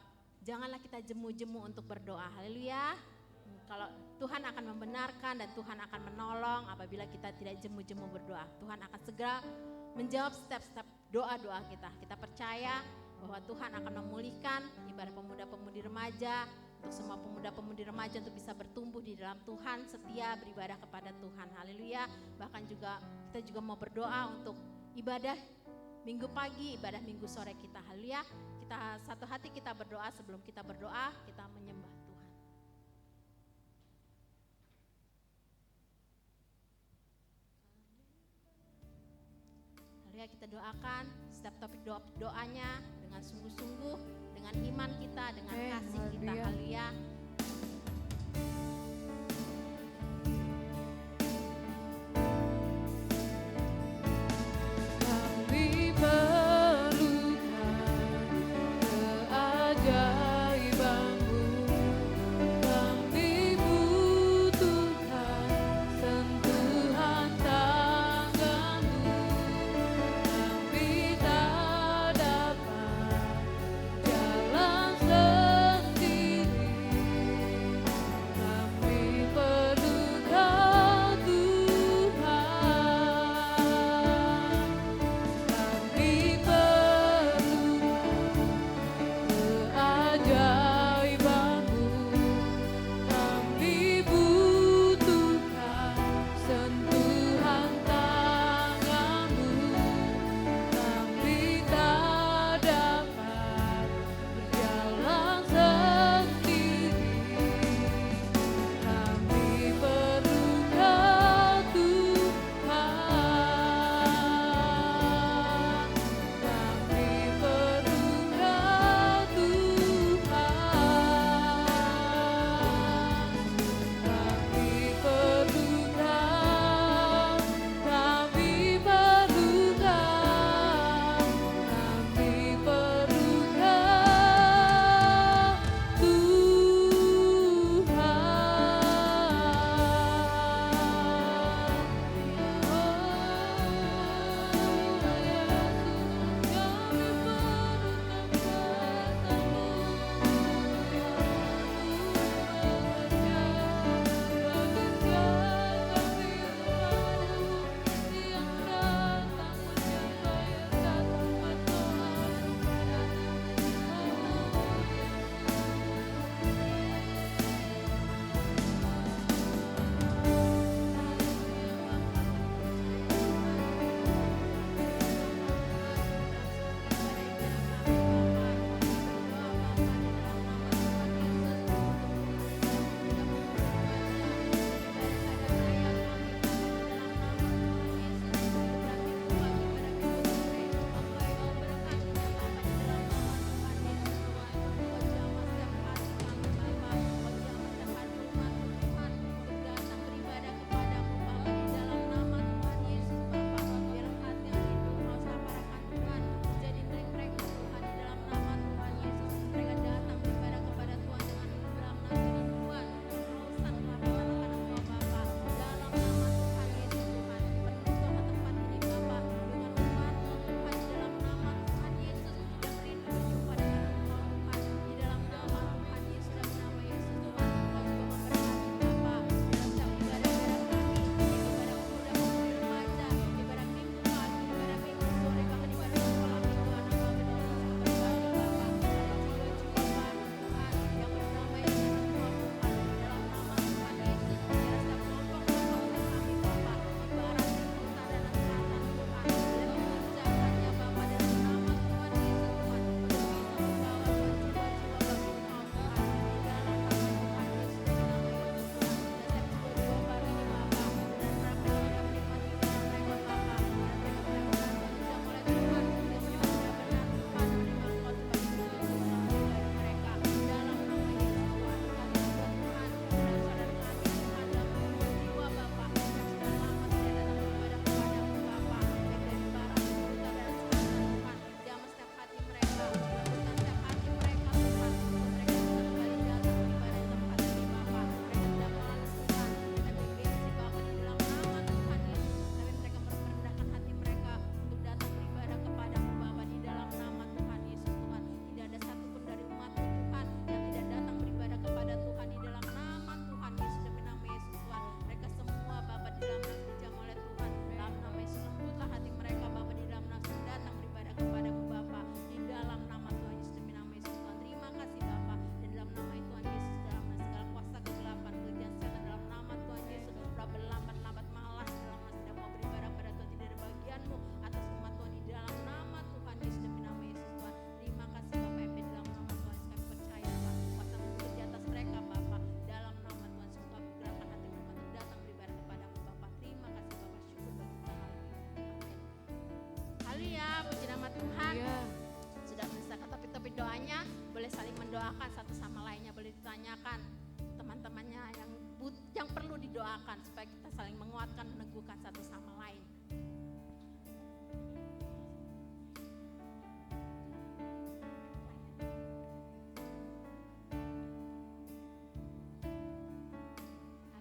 janganlah kita jemu-jemu untuk berdoa. Haleluya. Kalau Tuhan akan membenarkan dan Tuhan akan menolong apabila kita tidak jemu-jemu berdoa. Tuhan akan segera menjawab setiap doa-doa kita. Kita percaya bahwa Tuhan akan memulihkan ibadah pemuda-pemudi remaja, untuk semua pemuda-pemudi remaja untuk bisa bertumbuh di dalam Tuhan, setia beribadah kepada Tuhan. Haleluya. Bahkan juga kita juga mau berdoa untuk ibadah minggu pagi, ibadah minggu sore kita. Haleluya. Kita satu hati kita berdoa, sebelum kita berdoa kita menyembah Tuhan. Haleluya, kita doakan setiap topik doanya dengan sungguh-sungguh, dengan iman kita, dengan kasih kita. Haleluya. Jalan sendiri mendoakan satu sama lainnya, boleh ditanyakan teman-temannya yang perlu didoakan supaya kita saling menguatkan, meneguhkan satu sama lain.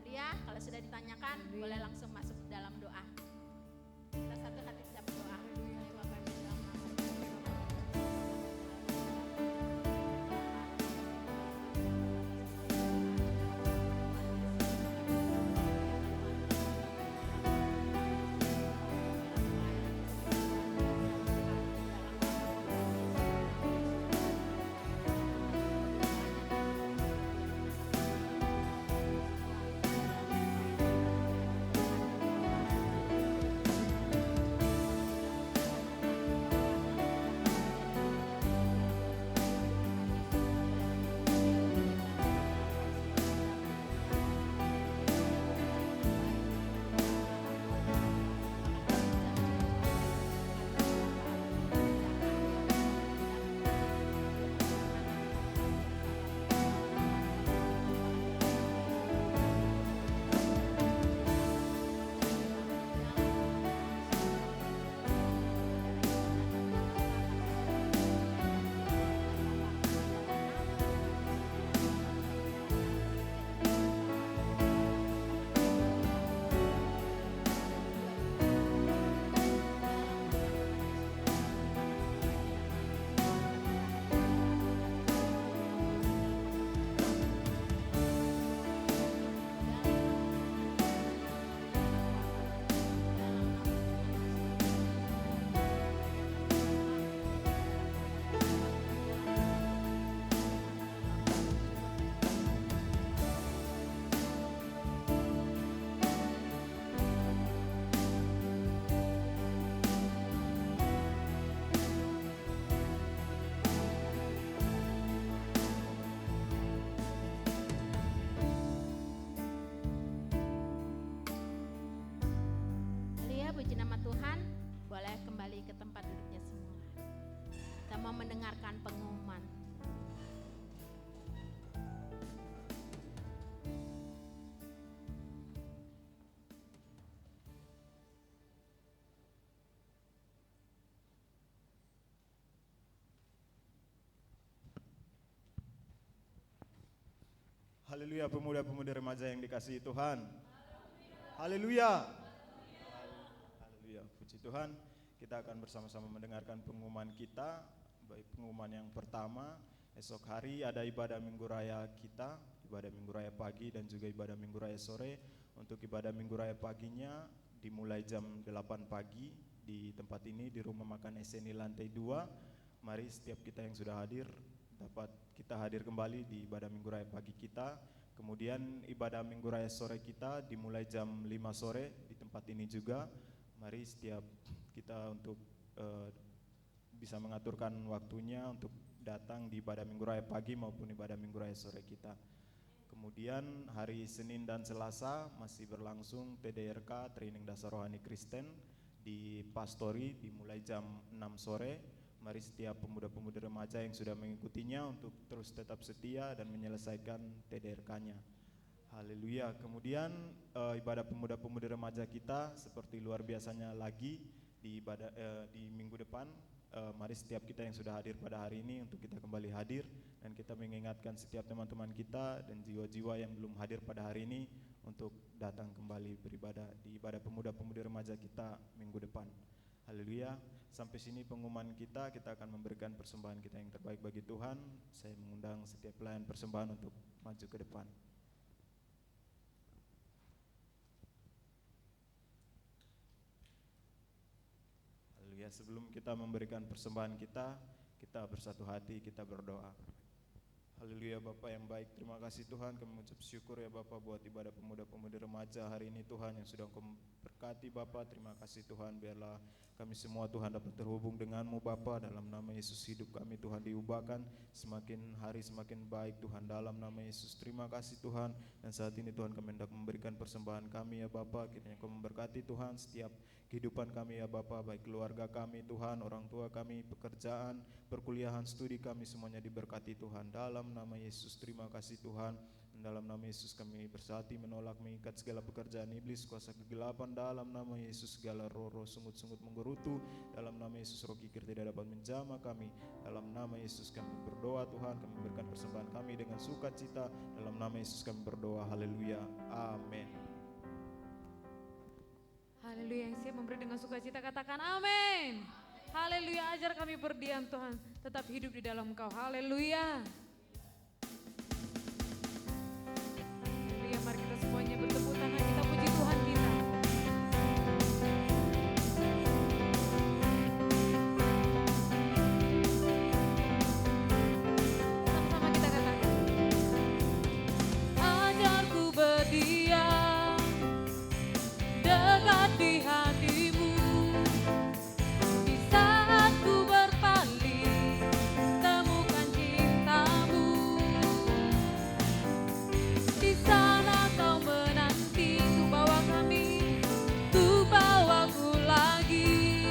Alia, kalau sudah ditanyakan, boleh langsung masuk dalam doa. Kita satu hati kita berdoa. Ya Bapak, di dalam nama Yesus. Alia, puji nama Tuhan, boleh kembali ke tempat duduknya semula. Kita mau mendengarkan pengumuman. Haleluya, pemuda-pemudi remaja yang dikasihi Tuhan. Haleluya. Haleluya, puji Tuhan. Kita akan bersama-sama mendengarkan pengumuman kita. Baik, pengumuman yang pertama, esok hari ada ibadah Minggu Raya kita, ibadah Minggu Raya pagi dan juga ibadah Minggu Raya sore. Untuk ibadah Minggu Raya paginya dimulai jam 8 pagi di tempat ini di Rumah Makan SNI lantai 2. Mari setiap kita yang sudah hadir dapat kita hadir kembali di ibadah Minggu Raya pagi kita. Kemudian ibadah Minggu Raya sore kita dimulai jam 5 sore di tempat ini juga. Mari setiap kita untuk bisa mengaturkan waktunya untuk datang di ibadah Minggu Raya pagi maupun ibadah Minggu Raya sore kita. Kemudian hari Senin dan Selasa masih berlangsung TDRK, Training Dasar Rohani Kristen di Pastori dimulai jam 6 sore. Mari setiap pemuda-pemudi remaja yang sudah mengikutinya untuk terus tetap setia dan menyelesaikan TDRK-nya. Haleluya. Kemudian ibadah pemuda-pemudi remaja kita seperti luar biasanya lagi di minggu depan. Mari setiap kita yang sudah hadir pada hari ini untuk kita kembali hadir dan kita mengingatkan setiap teman-teman kita dan jiwa-jiwa yang belum hadir pada hari ini untuk datang kembali beribadah di ibadah pemuda-pemudi remaja kita minggu depan. Haleluya. Sampai sini pengumuman kita akan memberikan persembahan kita yang terbaik bagi Tuhan. Saya mengundang setiap pelayan persembahan untuk maju ke depan. Haleluya. Sebelum kita memberikan persembahan kita bersatu hati, kita berdoa. Haleluya. Bapak yang baik, terima kasih Tuhan, kami mengucap syukur ya Bapak buat ibadah pemuda-pemudi remaja hari ini Tuhan yang sudah Engkau berkati Bapak. Terima kasih Tuhan, biarlah kami semua Tuhan dapat terhubung denganmu Bapak. Dalam nama Yesus hidup kami Tuhan diubahkan, semakin hari semakin baik Tuhan dalam nama Yesus. Terima kasih Tuhan, dan saat ini Tuhan kami hendak memberikan persembahan kami ya Bapak. Kiranya Engkau memberkati Tuhan setiap kehidupan kami ya Bapa, baik keluarga kami Tuhan, orang tua kami, pekerjaan, perkuliahan, studi kami semuanya diberkati Tuhan. Dalam nama Yesus terima kasih Tuhan. Dalam nama Yesus kami bersati menolak mengikat segala pekerjaan iblis, kuasa kegelapan. Dalam nama Yesus segala roh-roh sungut-sungut menggerutu. Dalam nama Yesus roh kikir tidak dapat menjamah kami. Dalam nama Yesus kami berdoa Tuhan, kami berikan persembahan kami dengan sukacita. Dalam nama Yesus kami berdoa, haleluya, amin. Haleluya, yang siap memberi dengan sukacita katakan amin. Haleluya, ajar kami berdiam Tuhan, tetap hidup di dalam Engkau. Haleluya. Haleluya, mari kita semuanya bertepuk tangan, kita puji Tuhan kita. Sama-sama kita katakan. Ajarku berdiam dekat di hatimu, di saat ku berpaling temukan cintamu. Di sana kau menanti, ku bawa kami, ku bawa ku lagi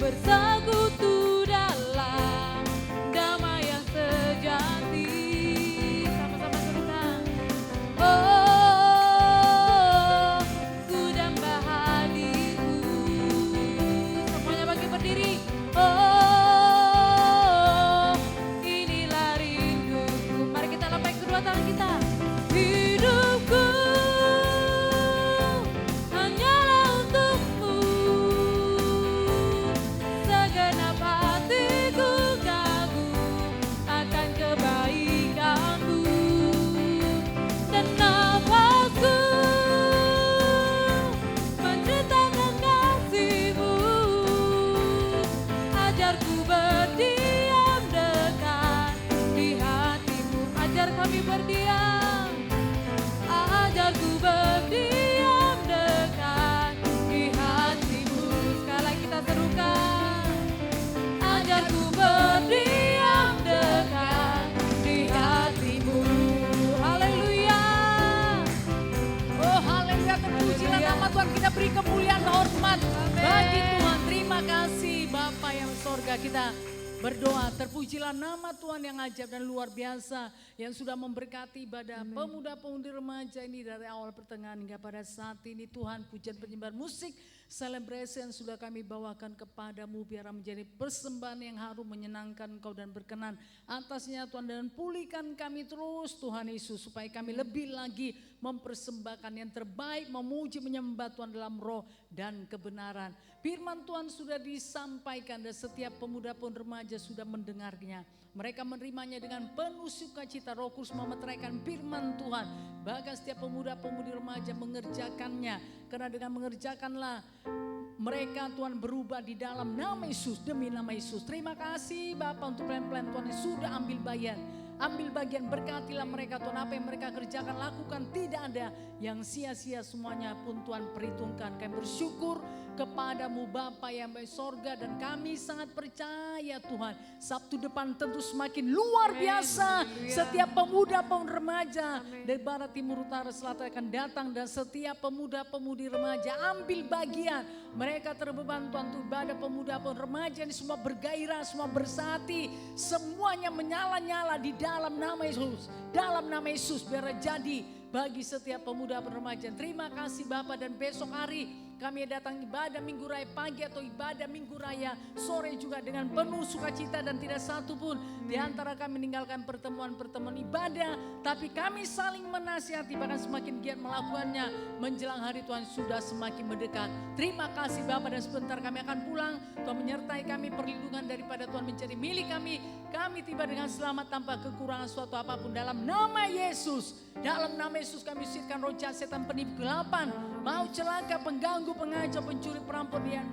bersekutu dalam damai yang sejati. Sama-sama serukan. Oh, ku damba hadirmu. Semuanya bagi berdiri. Oh, inilah rinduku. Mari kita lambaikan kedua tangan kita. Hidupku hanyalah untukmu, segenap hatiku kagum akan kebaikanmu, dan nafasku menceritakan kasihmu. Ajarku berdiam dekat di hatimu. Ajar kami berdiam, ajarku berdiam dekat di hatimu. Sekali lagi kita serukan. Ajarku berdiam dekat di hatimu. Haleluya. Oh haleluya, terpujilah nama Tuhan, kita beri kemuliaan hormat bagi Tuhan. Terima kasih Bapa yang sorga, kita berdoa. Terpujilah nama Tuhan yang ajaib dan luar biasa, yang sudah memberkati ibadah pemuda-pemudi remaja ini dari awal pertengahan hingga pada saat ini. Tuhan, pujian penyembahan musik selebrasi yang sudah kami bawakan kepadamu, biar menjadi persembahan yang harum, menyenangkan Engkau dan berkenan atasnya Tuhan. Dan pulihkan kami terus Tuhan Yesus, supaya kami lebih lagi mempersembahkan yang terbaik, memuji menyembah Tuhan dalam roh dan kebenaran. Firman Tuhan sudah disampaikan dan setiap pemuda pun remaja sudah mendengarnya. Mereka menerimanya dengan penuh sukacita. Roh Kudus memeteraikan firman Tuhan. Bahkan setiap pemuda-pemudi remaja mengerjakannya. Karena dengan mengerjakanlah mereka Tuhan berubah di dalam nama Yesus, demi nama Yesus. Terima kasih Bapa untuk plan-plan Tuhan yang sudah ambil bagian, berkatilah mereka Tuhan. Apa yang mereka kerjakan, lakukan, tidak ada yang sia-sia, semuanya pun Tuhan perhitungkan. Kami bersyukur kepadamu Bapa yang baik sorga, dan kami sangat percaya Tuhan, Sabtu depan tentu semakin luar biasa. Setiap pemuda remaja dari barat, timur, utara, selatan akan datang, dan setiap pemuda-pemudi remaja ambil bagian. Mereka terbeban Tuhan untuk ibadah pemuda remaja ini, semua bergairah, semua bersati, semuanya menyala-nyala di dalam nama Yesus. Dalam nama Yesus biar jadi bagi setiap pemuda remaja. Terima kasih Bapa, dan besok hari kami datang ibadah minggu raya pagi atau ibadah minggu raya sore juga dengan penuh sukacita, dan tidak satu pun di antara kami meninggalkan pertemuan-pertemuan ibadah, tapi kami saling menasihati, bahkan semakin giat melakukannya menjelang hari Tuhan sudah semakin mendekat. Terima kasih Bapa, dan sebentar kami akan pulang. Tuhan menyertai kami, perlindungan daripada Tuhan menjadi milik kami. Kami tiba dengan selamat tanpa kekurangan suatu apapun dalam nama Yesus. Dalam nama Yesus kami usirkan roh jahat, setan, penipu, kegelapan, mau celaka, pengganggu, pengacau, pencuri, perampok, niat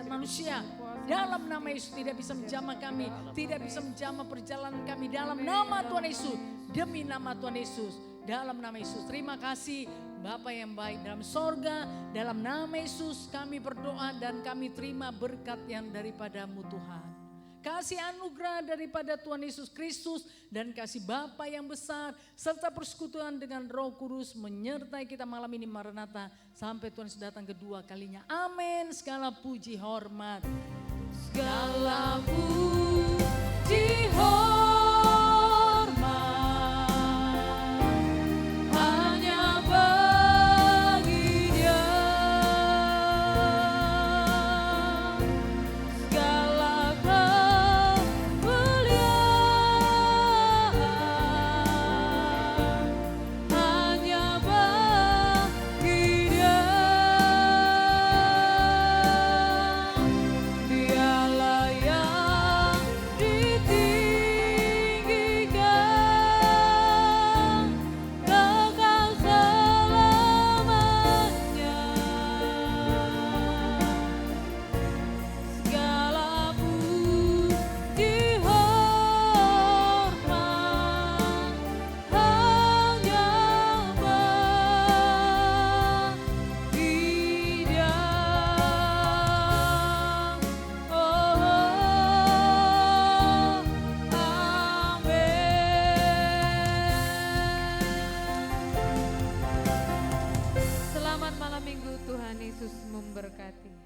manusia. Dalam nama Yesus tidak bisa menjamah kami, tidak bisa menjamah perjalanan kami. Dalam nama Tuhan Yesus, demi nama Tuhan Yesus, dalam nama Yesus. Terima kasih Bapa yang baik dalam sorga. Dalam nama Yesus kami berdoa dan kami terima berkat yang daripadamu Tuhan. kasih anugerah daripada Tuhan Yesus Kristus dan kasih Bapa yang besar serta persekutuan dengan Roh Kudus menyertai kita malam ini Maranatha sampai Tuhan Yesus datang kedua kalinya. Amin. Segala puji hormat. Segala puji hormat hanya bagi Dia. Segala kemuliaan hanya bagi Dia. Dialah yang ditinggikan kekal selamanya. Segala puji hormat hanya bagi Dia. Selamat malam minggu, Tuhan Yesus memberkati.